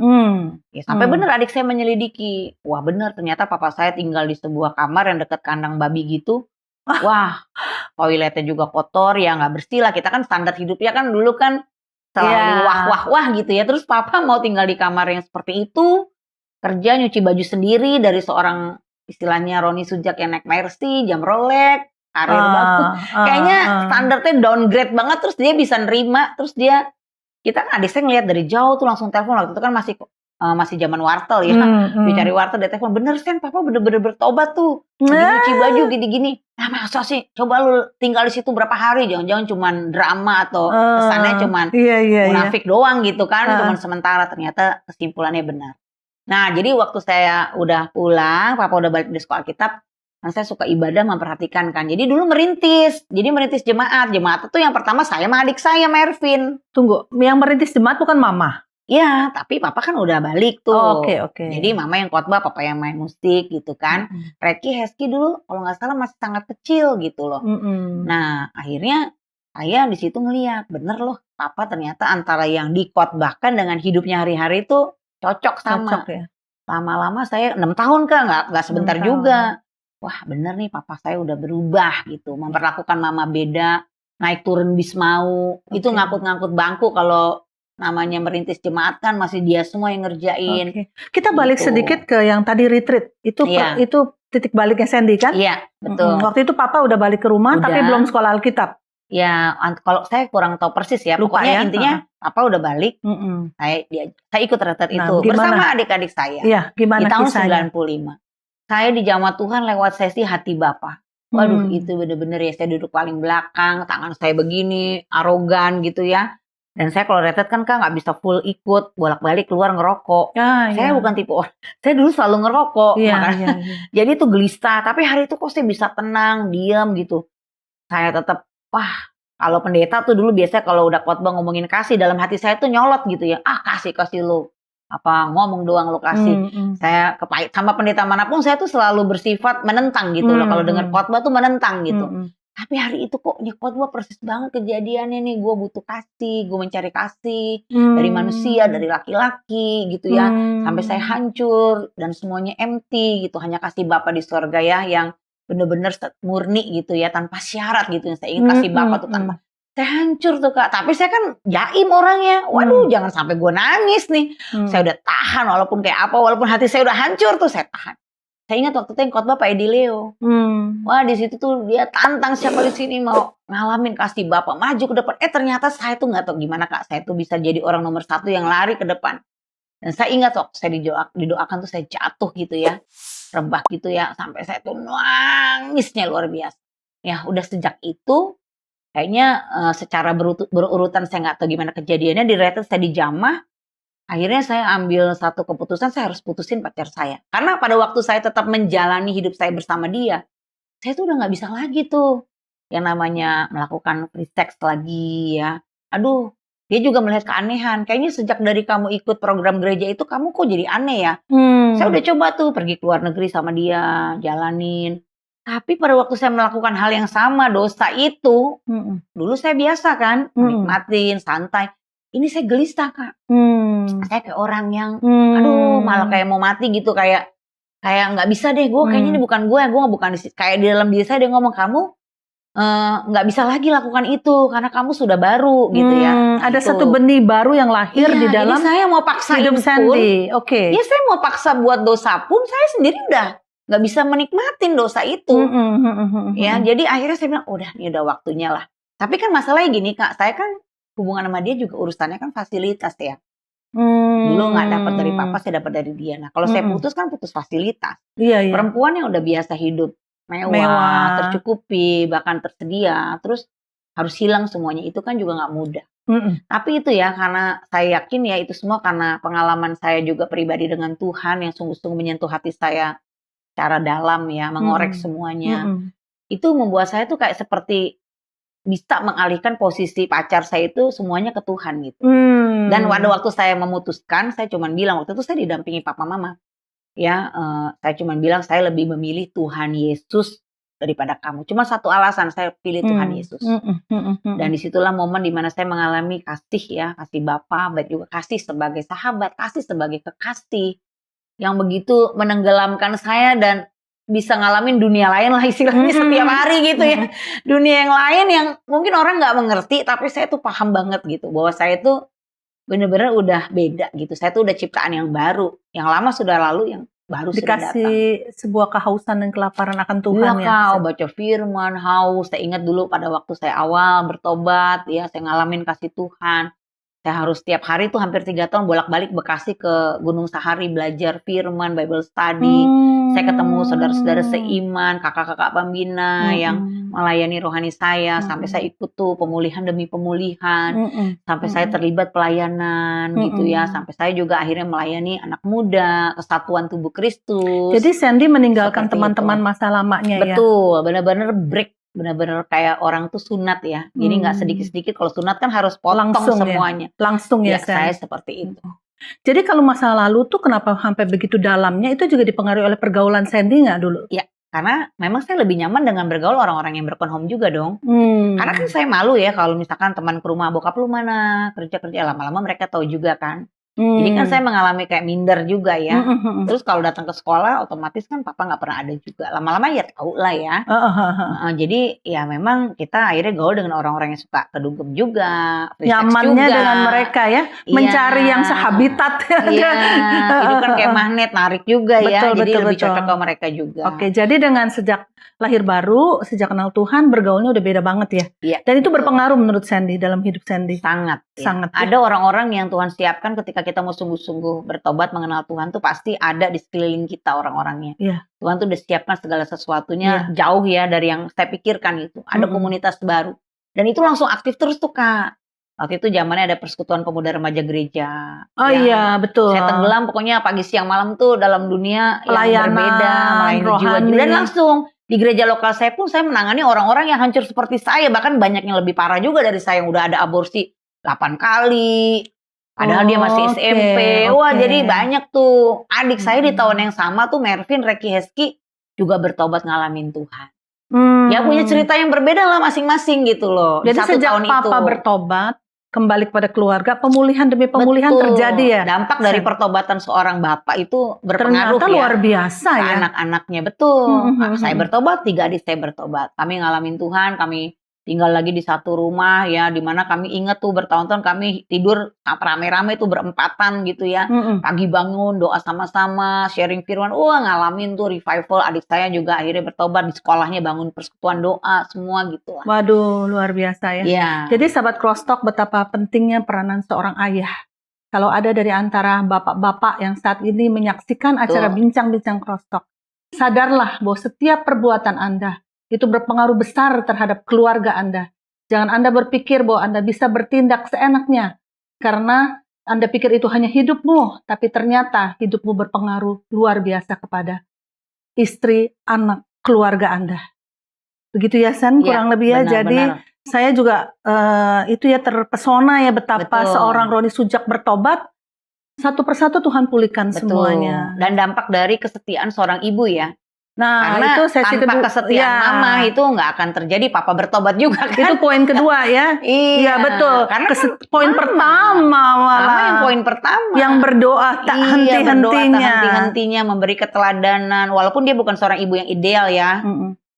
Sampai benar adik saya menyelidiki. Wah benar, ternyata papa saya tinggal di sebuah kamar yang dekat kandang babi gitu. Wah, toiletnya juga kotor ya, nggak bersih lah. Kita kan standar hidupnya kan dulu kan selalu wah gitu ya. Terus papa mau tinggal di kamar yang seperti itu, kerja nyuci baju sendiri dari seorang istilahnya Roni Sujak yang naik Mercy, jam Rolex, karir bagus. Kayaknya standarnya downgrade banget. Terus dia bisa nerima. Terus kita adik saya ngeliat dari jauh tuh langsung telepon. Waktu itu kan masih zaman wartel ya. Dicari wartel, dia telepon, bener Sen, papa bener-bener bertobat tuh. Nyuci baju gini-gini. Nah masa sih, coba lu tinggal di situ berapa hari, jangan-jangan cuman drama atau kesannya cuman munafik doang gitu kan, cuman sementara. Ternyata kesimpulannya benar. Nah jadi waktu saya udah pulang, papa udah balik di sekolah Alkitab, kan saya suka ibadah, memperhatikan kan. Jadi dulu merintis jemaat itu yang pertama saya sama adik saya, Mervin. Tunggu, yang merintis jemaat bukan mama? Iya, tapi papa kan udah balik tuh. Oke. Jadi mama yang khotbah, papa yang main musik gitu kan. Reki Hezki dulu kalau nggak salah masih sangat kecil gitu loh. Nah, akhirnya saya di situ ngeliat, bener loh, papa ternyata antara yang dikhotbahkan dengan hidupnya hari-hari itu cocok sama. Ya. Lama-lama saya 6 tahun kan, nggak sebentar 6 tahun. juga. Wah bener nih papa saya udah berubah gitu, memperlakukan mama beda, naik turun bis mau, itu ngangkut-ngangkut bangku kalau namanya merintis jemaat kan masih dia semua yang ngerjain. Kita balik Gitu. sedikit ke yang tadi retreat. Itu Iya. itu titik baliknya Sandy kan? Iya, betul. Waktu itu papa udah balik ke rumah Udah. tapi belum sekolah Alkitab. Ya, kalau saya kurang tahu persis ya. Lupa Pokoknya ya? intinya papa udah balik, saya ikut retreat Nah, itu gimana? bersama adik-adik saya. Iya, gimana Di tahun kisahnya? 95. Saya dijamah Tuhan lewat sesi hati Bapa. Waduh, itu bener-bener ya, saya duduk paling belakang, tangan saya begini, arogan gitu ya. Dan saya kalau retret kan Kak nggak bisa full ikut, bolak-balik keluar ngerokok. Saya bukan tipe orang, saya dulu selalu ngerokok. Makanya, jadi itu gelisah, tapi hari itu kok saya bisa tenang, diam gitu. Saya tetap, wah kalau pendeta tuh dulu biasanya kalau udah khotbah ngomongin kasih, dalam hati saya tuh nyolot gitu ya. Kasih lo. Apa ngomong doang lo kasih. Saya sama pendeta manapun saya tuh selalu bersifat menentang gitu loh. Kalau dengar khotbah tuh menentang gitu. Tapi hari itu kok ini khotbah persis banget kejadiannya nih. Gue butuh kasih, gue mencari kasih dari manusia, dari laki-laki gitu ya. Sampai saya hancur dan semuanya empty gitu. Hanya kasih Bapa di surga ya yang bener-bener murni gitu ya, tanpa syarat gitu. Yang saya ingin kasih Bapa tuh tanpa. Saya hancur tuh Kak, tapi saya kan jaim orangnya. Waduh, jangan sampai gue nangis nih. Saya udah tahan walaupun kayak apa, walaupun hati saya udah hancur tuh saya tahan. Saya ingat waktu itu yang khotbah Pak Edi Leo. Wah di situ tuh dia tantang siapa di sini mau ngalamin kasih Bapak, maju ke depan. Ternyata saya tuh nggak tahu gimana Kak, saya tuh bisa jadi orang nomor 1 yang lari ke depan. Dan saya ingat waktu saya didoakan tuh saya jatuh gitu ya, rebah gitu ya, sampai saya tuh nangisnya luar biasa. Ya udah sejak itu kayaknya secara berurutan saya nggak tahu gimana kejadiannya, di retret saya dijamah. Akhirnya saya ambil satu keputusan, saya harus putusin pacar saya. Karena pada waktu saya tetap menjalani hidup saya bersama dia, saya tuh udah nggak bisa lagi tuh yang namanya melakukan free sex lagi ya. Aduh, dia juga melihat keanehan. Kayaknya sejak dari kamu ikut program gereja itu, kamu kok jadi aneh ya. Saya udah coba tuh pergi ke luar negeri sama dia, jalanin. Tapi pada waktu saya melakukan hal yang sama, dosa itu, dulu saya biasa kan, nikmatin, santai. Ini saya gelisah Kak. Saya kayak orang yang, aduh malah kayak mau mati gitu, kayak nggak bisa deh, gue kayaknya ini bukan gue bukan kayak di dalam diri saya dia ngomong kamu nggak bisa lagi lakukan itu karena kamu sudah baru gitu ya. Ada gitu. satu benih baru yang lahir di dalam jadi saya mau paksain hidup Sandy. Ya saya mau paksa buat dosa pun saya sendiri udah nggak bisa menikmatin dosa itu. Ya jadi akhirnya saya bilang udah ini udah waktunya lah. Tapi kan masalahnya gini Kak, saya kan hubungan sama dia juga urusannya kan fasilitas ya. Dulu nggak dapat dari papa, saya dapat dari dia. Nah kalau saya putus kan putus fasilitas. Perempuan yang udah biasa hidup mewah, tercukupi, bahkan tersedia, terus harus hilang semuanya, itu kan juga nggak mudah. Tapi itu ya karena saya yakin ya itu semua karena pengalaman saya juga pribadi dengan Tuhan yang sungguh-sungguh menyentuh hati saya secara dalam ya, mengorek semuanya. Itu membuat saya tuh kayak seperti bisa mengalihkan posisi pacar saya itu semuanya ke Tuhan gitu. Dan pada waktu saya memutuskan, saya cuma bilang, waktu itu saya didampingi papa mama. Ya, saya cuma bilang saya lebih memilih Tuhan Yesus daripada kamu. Cuma satu alasan, saya pilih Tuhan Yesus. Dan disitulah momen dimana saya mengalami kasih ya, kasih Bapa, baik juga kasih sebagai sahabat, kasih sebagai kekasih. Yang begitu menenggelamkan saya dan bisa ngalamin dunia lain lah istilahnya setiap hari gitu ya. Dunia yang lain yang mungkin orang nggak mengerti, tapi saya tuh paham banget gitu. Bahwa saya tuh bener-bener udah beda gitu. Saya tuh udah ciptaan yang baru. Yang lama sudah lalu, yang baru sudah datang. Dikasih sebuah kehausan dan kelaparan akan Tuhan ya. Kau baca firman, haus. Saya ingat dulu pada waktu saya awal bertobat ya, saya ngalamin kasih Tuhan. Saya harus tiap hari tuh hampir 3 tahun bolak-balik Bekasi ke Gunung Sahari belajar firman, Bible study. Saya ketemu saudara-saudara seiman, kakak-kakak pembina yang melayani rohani saya. Sampai saya ikut tuh pemulihan demi pemulihan. Sampai saya terlibat pelayanan gitu ya. Sampai saya juga akhirnya melayani anak muda, kesatuan tubuh Kristus. Jadi Sandy meninggalkan teman-teman masa lamanya ya? Betul, benar-benar break benar-benar kayak orang tuh sunat ya. Jadi nggak sedikit-sedikit, kalau sunat kan harus potong Langsung semuanya. Langsung ya, Saya seperti itu. Jadi kalau masa lalu tuh kenapa sampai begitu dalamnya, itu juga dipengaruhi oleh pergaulan Sandy nggak dulu? Ya, karena memang saya lebih nyaman dengan bergaul orang-orang yang broken home juga dong. Karena kan saya malu ya kalau misalkan teman ke rumah, bokap lu mana, kerja-kerja, lama-lama mereka tahu juga kan. Jadi kan saya mengalami kayak minder juga ya. Terus kalau datang ke sekolah otomatis kan papa nggak pernah ada juga. Lama-lama ya tahu lah ya. Jadi ya memang kita akhirnya gaul dengan orang-orang yang suka kedugem juga, nyamannya juga dengan mereka ya, mencari yang sehabitat. Iya, itu kan kayak magnet, narik juga ya. Jadi lebih cocok ke mereka juga. Oke, jadi dengan sejak lahir baru, sejak kenal Tuhan, bergaulnya udah beda banget ya. Iya, dan itu berpengaruh menurut Sandy dalam hidup Sandy. Sangat. Sangat. Ada orang-orang yang Tuhan siapkan ketika kita mau sungguh-sungguh bertobat mengenal Tuhan tuh pasti ada di sekeliling kita orang-orangnya. Iya. Tuhan tuh udah siapkan segala sesuatunya jauh ya dari yang saya pikirkan itu. Ada komunitas baru. Dan itu langsung aktif terus tuh Kak. Waktu itu zamannya ada persekutuan pemuda remaja gereja. Oh iya, betul. Saya tenggelam pokoknya pagi siang malam tuh dalam dunia pelayanan, yang berbeda, melayani jiwa-jiwa. Dan langsung di gereja lokal saya pun saya menangani orang-orang yang hancur seperti saya. Bahkan banyak yang lebih parah juga dari saya yang udah ada aborsi 8 kali. Padahal dia masih SMP. Wah, jadi banyak tuh. Adik saya di tahun yang sama tuh, Mervin Reki Heski, juga bertobat ngalamin Tuhan. Ya punya cerita yang berbeda lah masing-masing gitu loh. Jadi sejak papa bertobat, kembali kepada keluarga, pemulihan demi pemulihan terjadi ya. Dampak dari pertobatan seorang bapak itu berpengaruh ternyata luar biasa ya. Anak-anaknya betul. Saya bertobat, 3 adik saya bertobat. Kami ngalamin Tuhan, kami tinggal lagi di satu rumah ya, dimana kami ingat tuh bertahun-tahun kami tidur rame-rame tuh berempatan gitu ya. Pagi bangun doa sama-sama, sharing firman, ngalamin tuh revival. Adik saya juga akhirnya bertobat, di sekolahnya bangun persekutuan doa semua gitu. Waduh, luar biasa ya. Jadi sahabat Crosstalk, betapa pentingnya peranan seorang ayah. Kalau ada dari antara bapak-bapak yang saat ini menyaksikan acara bincang-bincang Crosstalk, sadarlah bahwa setiap perbuatan Anda itu berpengaruh besar terhadap keluarga Anda. Jangan Anda berpikir bahwa Anda bisa bertindak seenaknya, karena Anda pikir itu hanya hidupmu, tapi ternyata hidupmu berpengaruh luar biasa kepada istri, anak, keluarga Anda. Begitu ya, San, kurang lebih ya. Jadi saya juga itu ya terpesona ya betapa seorang Roni Sujak bertobat, satu persatu Tuhan pulihkan semuanya. Dan dampak dari kesetiaan seorang ibu ya. Nah, karena itu sesi tanpa kesetiaan mama itu nggak akan terjadi, papa bertobat juga kan. Itu poin kedua ya. Iya betul. Karena poin pertama malah. Mama yang poin pertama. Yang berdoa tak henti-hentinya. Memberi keteladanan. Walaupun dia bukan seorang ibu yang ideal ya.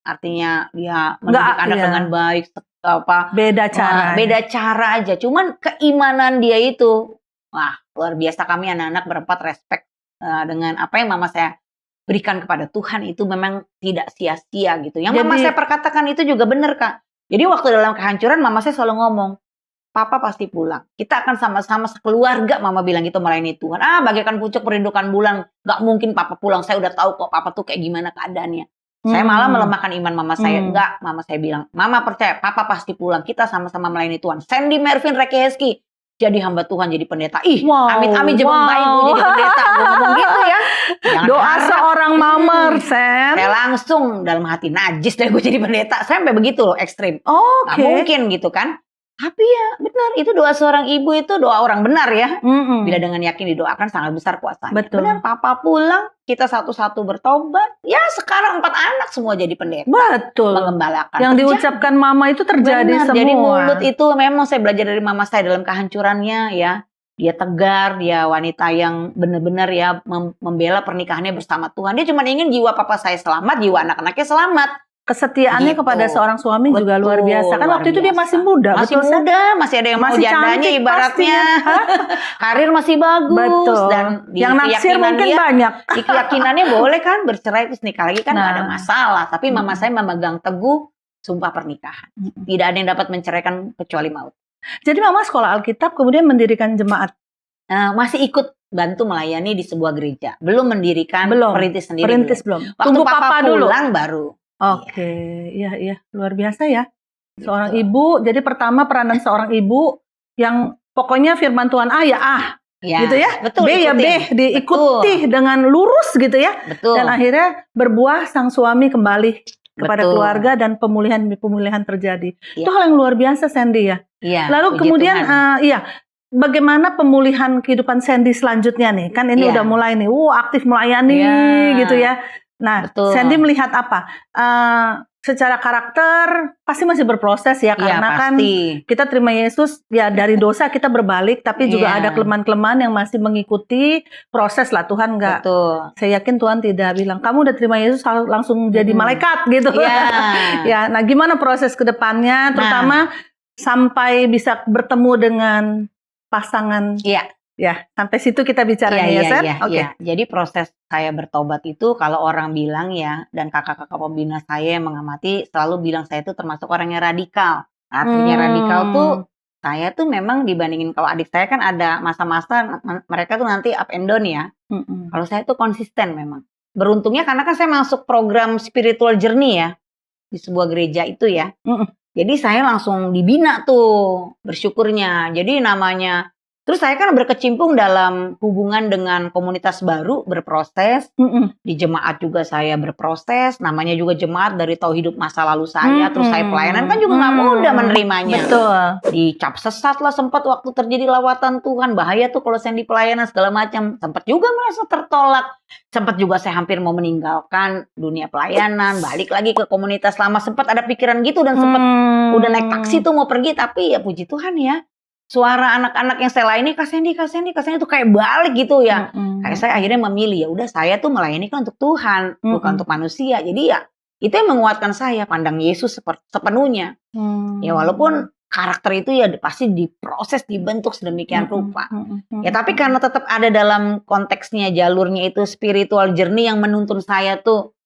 Artinya dia mendidik anak dengan baik. Beda cara aja. Cuman keimanan dia itu, wah luar biasa. Kami anak-anak berempat respect dengan apa yang mama saya berikan kepada Tuhan, itu memang tidak sia-sia gitu. Yang mama saya perkatakan itu juga benar Kak. Jadi waktu dalam kehancuran mama saya selalu ngomong, papa pasti pulang. Kita akan sama-sama sekeluarga, mama bilang gitu, melayani Tuhan. Bagaikan pucuk perindukan bulan, gak mungkin papa pulang. Saya udah tahu kok papa tuh kayak gimana keadaannya. Saya malah melemahkan iman mama saya. Enggak, mama saya bilang, mama percaya papa pasti pulang. Kita sama-sama melayani Tuhan. Sandy Mervin Reki Heski jadi hamba Tuhan, jadi pendeta. Amit-amit jemput bayi gue jadi pendeta. Gue ngomong gitu ya. Jangan doa seorang mama, Sen. Saya langsung dalam hati, najis deh gue jadi pendeta. Saya sampai begitu loh, ekstrim. Gak mungkin gitu kan. Tapi ya benar, itu doa seorang ibu itu doa orang benar ya. Bila dengan yakin didoakan sangat besar kuasanya. Betul. Benar, papa pulang, kita satu-satu bertobat. Ya sekarang 4 anak semua jadi pendeta. Betul. Mengembalakan. Yang diucapkan mama itu terjadi semua. Jadi mulut itu memang saya belajar dari mama saya dalam kehancurannya ya. Dia tegar, dia wanita yang benar-benar ya membela pernikahannya bersama Tuhan. Dia cuma ingin jiwa papa saya selamat, jiwa anak-anaknya selamat. Kesetiaannya kepada seorang suami juga luar biasa. Kan waktu itu dia masih muda. Masih muda, masih ada yang mau jandanya ibaratnya. Karir masih bagus. Dan yang naksir mungkin banyak. Di keyakinannya boleh kan bercerai terus nikah lagi kan gak ada masalah. Tapi mama saya memegang teguh sumpah pernikahan. Tidak ada yang dapat menceraikan kecuali maut. Jadi mama sekolah Alkitab kemudian mendirikan jemaat. Masih ikut bantu melayani di sebuah gereja. Belum mendirikan perintis sendiri. Perintis belum. Waktu Tunggu papa dulu. pulang baru. Oke, iya, luar biasa ya. Seorang ibu, jadi pertama peranan seorang ibu yang pokoknya firman Tuhan gitu ya. Betul, B ya B, diikuti dengan lurus gitu ya. Betul. Dan akhirnya berbuah sang suami kembali kepada Betul. keluarga dan pemulihan terjadi. Iya. Itu hal yang luar biasa, Sandy ya. Iya, Lalu puji kemudian Tuhan. bagaimana pemulihan kehidupan Sandy selanjutnya nih? Kan ini Iya. udah mulai nih, aktif melayani Iya. gitu ya. Nah, Betul. Sandy melihat apa? Secara karakter pasti masih berproses ya, karena Iya, kan pasti. kita terima Yesus ya dari dosa kita berbalik, tapi juga Iya. ada kelemahan-kelemahan yang masih mengikuti proses lah. Tuhan nggak, Betul. saya yakin Tuhan tidak bilang kamu udah terima Yesus langsung jadi malaikat gitu. Iya. Ya, nah gimana proses ke depannya, terutama sampai bisa bertemu dengan pasangan. Iya. Ya, sampai situ kita bicaranya ya, Sen? Oke. Iya. Jadi proses saya bertobat itu kalau orang bilang ya, dan kakak-kakak pembina saya yang mengamati selalu bilang saya itu termasuk orang yang radikal. Artinya radikal tuh saya tuh memang dibandingin kalau adik saya kan ada masa-masa mereka tuh nanti up and down ya. Kalau saya tuh konsisten memang. Beruntungnya karena kan saya masuk program spiritual journey ya di sebuah gereja itu ya. Jadi saya langsung dibina tuh bersyukurnya. Jadi namanya terus saya kan berkecimpung dalam hubungan dengan komunitas baru, berproses. Di jemaat juga saya berproses. Namanya juga jemaat dari tahu hidup masa lalu saya. Terus saya pelayanan kan juga nggak mudah menerimanya. Betul. Dicap sesat lah sempat waktu terjadi lawatan Tuhan. Bahaya tuh kalau saya di pelayanan segala macam. Sempat juga merasa tertolak. Sempat juga saya hampir mau meninggalkan dunia pelayanan. Balik lagi ke komunitas lama. Sempat ada pikiran gitu dan sempat udah naik taksi tuh mau pergi. Tapi ya puji Tuhan ya. Suara anak-anak yang saya layani, Kak Sandy itu kayak balik gitu ya. Kayak saya akhirnya memilih, ya udah saya tuh melayani kan untuk Tuhan, bukan untuk manusia. Jadi ya itu yang menguatkan saya, pandang Yesus sepenuhnya. Ya walaupun karakter itu ya pasti diproses, dibentuk sedemikian rupa. Ya tapi karena tetap ada dalam konteksnya, jalurnya itu spiritual journey yang menuntun saya tuh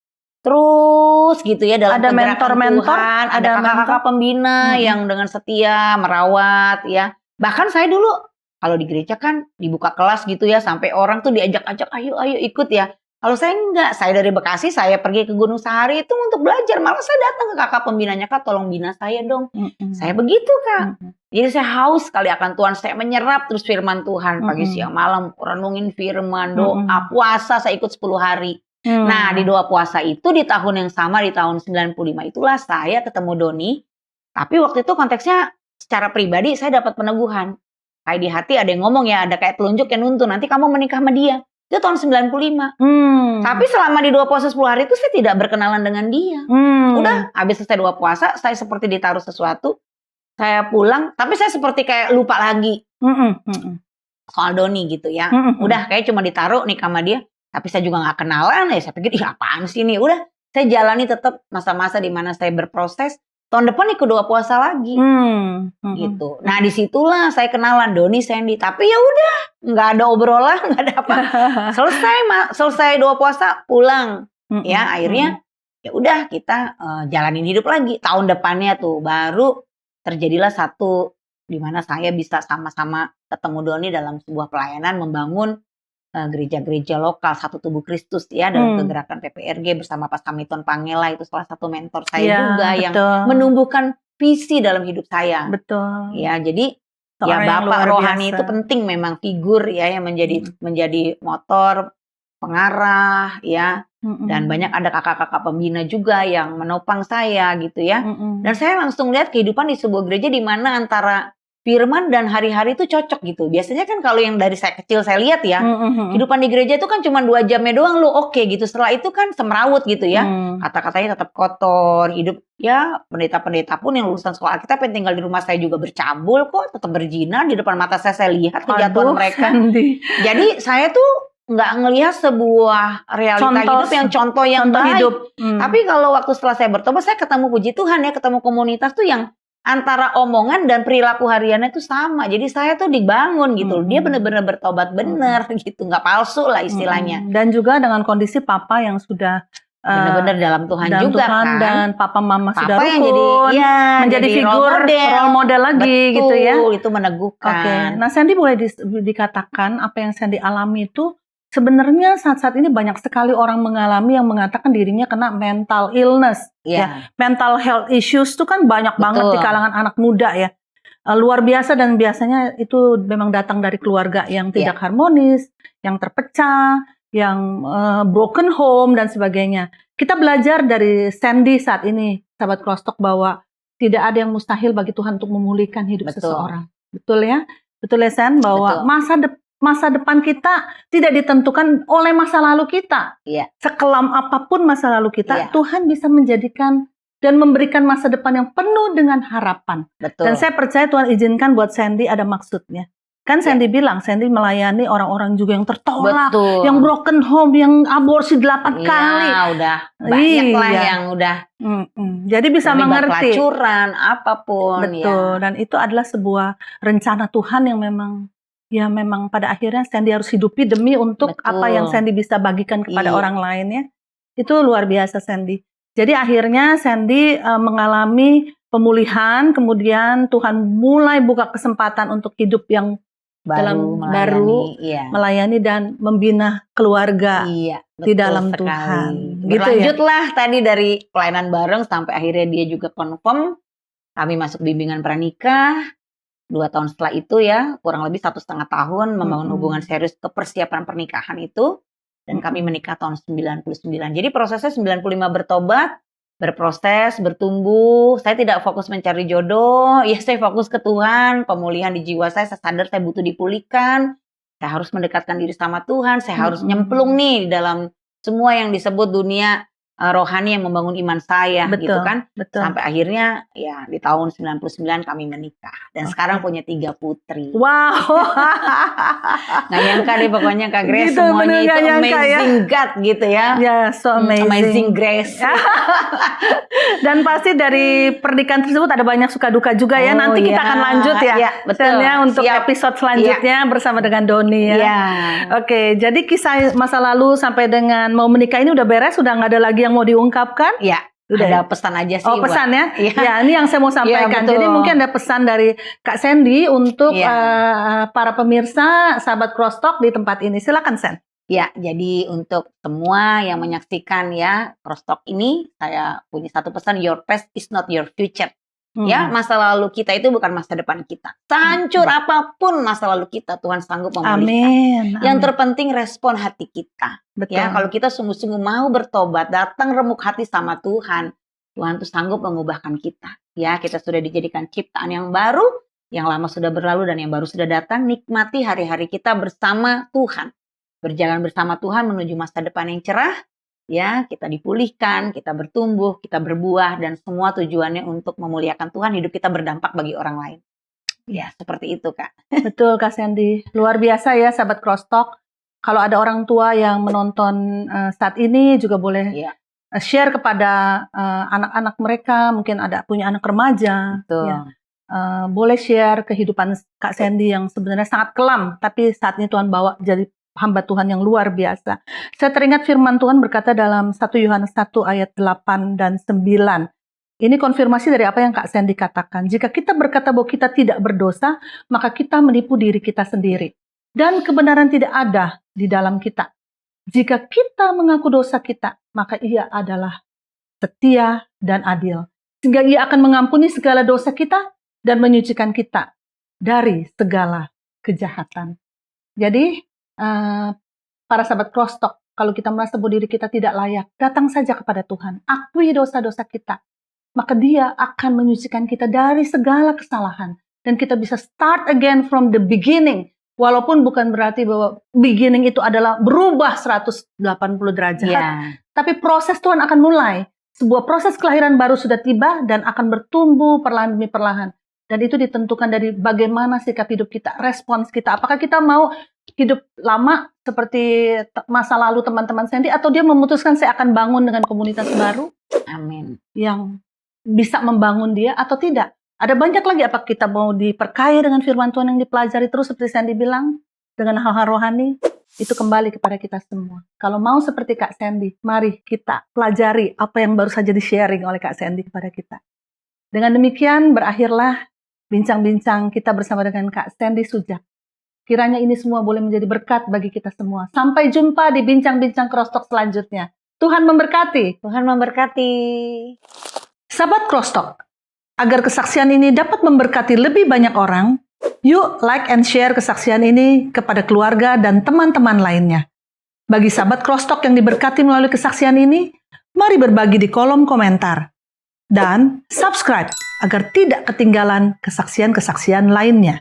terus gitu ya dalam ada pergerakan Tuhan. Ada kakak-kakak pembina yang dengan setia merawat ya. Bahkan saya dulu kalau di gereja kan dibuka kelas gitu ya, sampai orang tuh diajak-ajak ayo ikut ya. Kalau saya enggak, saya dari Bekasi saya pergi ke Gunung Sahari itu untuk belajar. Malah saya datang ke kakak pembinanya, Kak tolong bina saya dong. Saya begitu Kak. Jadi saya haus sekali akan Tuhan, saya menyerap terus firman Tuhan pagi siang malam, renungin firman, doa, puasa saya ikut 10 hari. Nah di doa puasa itu di tahun yang sama, di tahun 95 itulah saya ketemu Doni. Tapi waktu itu konteksnya secara pribadi saya dapat peneguhan. Kayak di hati ada yang ngomong ya, ada kayak telunjuk yang nuntun, nanti kamu menikah sama dia. Itu tahun 95. Tapi selama di doa puasa 10 hari itu saya tidak berkenalan dengan dia. Udah habis selesai doa puasa, saya seperti ditaruh sesuatu. Saya pulang, tapi saya seperti kayak lupa lagi. Soal Doni gitu ya. Udah kayak cuma ditaruh nikah sama dia. Tapi saya juga gak kenalan ya. Saya pikir, apaan sih ini? Udah saya jalani tetap masa-masa di mana saya berproses. Tahun depan ikut doa puasa lagi, gitu. Nah disitulah saya kenalan Doni Sandy. Tapi ya udah, nggak ada obrolan, nggak ada apa. Selesai doa puasa pulang, ya akhirnya ya udah kita jalanin hidup lagi. Tahun depannya tuh baru terjadilah satu di mana saya bisa sama-sama ketemu Doni dalam sebuah pelayanan membangun gereja-gereja lokal Satu Tubuh Kristus ya dalam kegerakan PPRG bersama Pak Samiton Pangela, itu salah satu mentor saya juga yang menumbuhkan visi dalam hidup saya. Betul. Ya jadi ya Bapak rohani itu penting memang, figur ya yang menjadi motor pengarah ya. Dan banyak ada kakak-kakak pembina juga yang menopang saya gitu ya. Dan saya langsung lihat kehidupan di sebuah gereja di mana antara firman dan hari-hari itu cocok gitu. Biasanya kan kalau yang dari saya kecil saya lihat ya, kehidupan di gereja itu kan cuma 2 jamnya doang lo oke gitu. Setelah itu kan semrawut gitu ya. Kata-katanya tetap kotor, hidup ya pendeta-pendeta pun yang lulusan sekolah kita yang tinggal di rumah saya juga bercabul kok, tetap berzina di depan mata saya lihat kejatuhan mereka. Jadi saya tuh nggak ngelihat sebuah realita hidup yang contoh baik. Hidup. Tapi kalau waktu setelah saya bertobat, saya ketemu puji Tuhan ya, ketemu komunitas tuh yang antara omongan dan perilaku hariannya itu sama. Jadi saya tuh dibangun gitu. Dia benar-benar bertobat benar gitu, nggak palsu lah istilahnya. Dan juga dengan kondisi papa yang sudah benar-benar dalam Tuhan juga Tuhan, kan. Dan papa mama sudah rukun, yang menjadi figur role model lagi. Betul, gitu ya. Itu meneguhkan. Nah Sandy boleh dikatakan apa yang Sandy alami itu sebenarnya saat-saat ini banyak sekali orang mengalami yang mengatakan dirinya kena mental illness. Ya, mental health issues itu kan banyak banget di kalangan anak muda ya. Luar biasa, dan biasanya itu memang datang dari keluarga yang tidak harmonis, yang terpecah, yang broken home dan sebagainya. Kita belajar dari Sandy saat ini, sahabat Crosstalk, bahwa tidak ada yang mustahil bagi Tuhan untuk memulihkan hidup seseorang. Betul ya? Betul ya, San? Bahwa masa depan kita tidak ditentukan oleh masa lalu kita. Sekelam apapun masa lalu kita, Tuhan bisa menjadikan dan memberikan masa depan yang penuh dengan harapan. Dan saya percaya Tuhan izinkan buat Sandy ada maksudnya. Kan Sandy bilang, Sandy melayani orang-orang juga yang tertolak, yang broken home, yang aborsi 8 kali. Udah banyak lah yang udah. Jadi bisa mengerti. Pelacuran, apapun. Betul, dan itu adalah sebuah rencana Tuhan yang memang pada akhirnya Sandy harus hidupi demi untuk apa yang Sandy bisa bagikan kepada orang lain ya. Itu luar biasa Sandy. Jadi akhirnya Sandy mengalami pemulihan, kemudian Tuhan mulai buka kesempatan untuk hidup yang melayani dan membina keluarga di dalam sekali. Tuhan. Berlanjutlah tadi dari pelayanan bareng sampai akhirnya dia juga confirm kami masuk bimbingan pranikah. 2 tahun setelah itu ya, kurang lebih 1,5 tahun membangun hubungan serius ke persiapan pernikahan itu, dan kami menikah tahun 99. Jadi prosesnya 95 bertobat, berproses, bertumbuh. Saya tidak fokus mencari jodoh, ya saya fokus ke Tuhan, pemulihan di jiwa saya sadar saya butuh dipulihkan, saya harus mendekatkan diri sama Tuhan, saya harus nyemplung nih dalam semua yang disebut dunia rohani yang membangun iman saya, gitu kan. Sampai akhirnya ya di tahun 99 kami menikah dan sekarang punya 3 putri. Wow. Nggak nyangka deh pokoknya Kak Grace, gitu, semuanya itu amazing God gitu ya. Ya, so amazing. Amazing Grace. Dan pasti dari pernikahan tersebut ada banyak suka duka juga ya. Nanti kita akan lanjut ya. Betul. Untuk episode selanjutnya bersama dengan Doni ya. Oke, jadi kisah masa lalu sampai dengan mau menikah ini udah beres, udah nggak ada lagi yang mau diungkapkan? Ya, ada pesan aja sih. Pesan ya? Ya, ini yang saya mau sampaikan. Jadi mungkin ada pesan dari Kak Sandy untuk para pemirsa sahabat Crosstalk di tempat ini. Silakan Sen. Ya, jadi untuk semua yang menyaksikan ya Crosstalk ini, saya punya satu pesan, your past is not your future. Ya, masa lalu kita itu bukan masa depan kita. Sehancur apapun masa lalu kita, Tuhan sanggup memulihkan. Yang terpenting respon hati kita. Ya, kalau kita sungguh-sungguh mau bertobat, datang remuk hati sama Tuhan, Tuhan tuh sanggup mengubahkan kita. Ya, kita sudah dijadikan ciptaan yang baru, yang lama sudah berlalu dan yang baru sudah datang. Nikmati hari-hari kita bersama Tuhan. Berjalan bersama Tuhan menuju masa depan yang cerah. Ya, kita dipulihkan, kita bertumbuh, kita berbuah, dan semua tujuannya untuk memuliakan Tuhan, hidup kita berdampak bagi orang lain. Ya, seperti itu Kak. Betul Kak Sandy. Luar biasa ya sahabat Crosstalk. Kalau ada orang tua yang menonton saat ini juga boleh share kepada anak-anak mereka, mungkin ada punya anak remaja. Boleh share kehidupan Kak Sandy yang sebenarnya sangat kelam, tapi saat ini Tuhan bawa jadi hamba Tuhan yang luar biasa. Saya teringat firman Tuhan berkata dalam 1 Yohanes 1 ayat 8 dan 9. Ini konfirmasi dari apa yang Kak Sandy katakan. Jika kita berkata bahwa kita tidak berdosa, maka kita menipu diri kita sendiri. Dan kebenaran tidak ada di dalam kita. Jika kita mengaku dosa kita, maka Ia adalah setia dan adil. Sehingga Ia akan mengampuni segala dosa kita dan menyucikan kita dari segala kejahatan. Jadi, para sahabat Crosstalk, kalau kita merasa bahwa diri kita tidak layak, datang saja kepada Tuhan, akui dosa-dosa kita, maka Dia akan menyucikan kita dari segala kesalahan, dan kita bisa start again from the beginning, walaupun bukan berarti bahwa beginning itu adalah berubah 180 derajat, tapi proses Tuhan akan mulai, sebuah proses kelahiran baru sudah tiba, dan akan bertumbuh perlahan demi perlahan, dan itu ditentukan dari bagaimana sikap hidup kita, respons kita, apakah kita mau hidup lama seperti masa lalu teman-teman Sandy, atau dia memutuskan saya akan bangun dengan komunitas baru. Amin. Yang bisa membangun dia atau tidak. Ada banyak lagi, apa kita mau diperkaya dengan firman Tuhan yang dipelajari terus seperti Sandy bilang, dengan hal-hal rohani, itu kembali kepada kita semua. Kalau mau seperti Kak Sandy, mari kita pelajari apa yang baru saja di-sharing oleh Kak Sandy kepada kita. Dengan demikian berakhirlah bincang-bincang kita bersama dengan Kak Sandy Sujak. Kiranya ini semua boleh menjadi berkat bagi kita semua. Sampai jumpa di bincang-bincang Crosstalk selanjutnya. Tuhan memberkati. Tuhan memberkati. Sahabat Crosstalk, agar kesaksian ini dapat memberkati lebih banyak orang, yuk like and share kesaksian ini kepada keluarga dan teman-teman lainnya. Bagi sahabat Crosstalk yang diberkati melalui kesaksian ini, Mari berbagi di kolom komentar. Dan subscribe agar tidak ketinggalan kesaksian-kesaksian lainnya.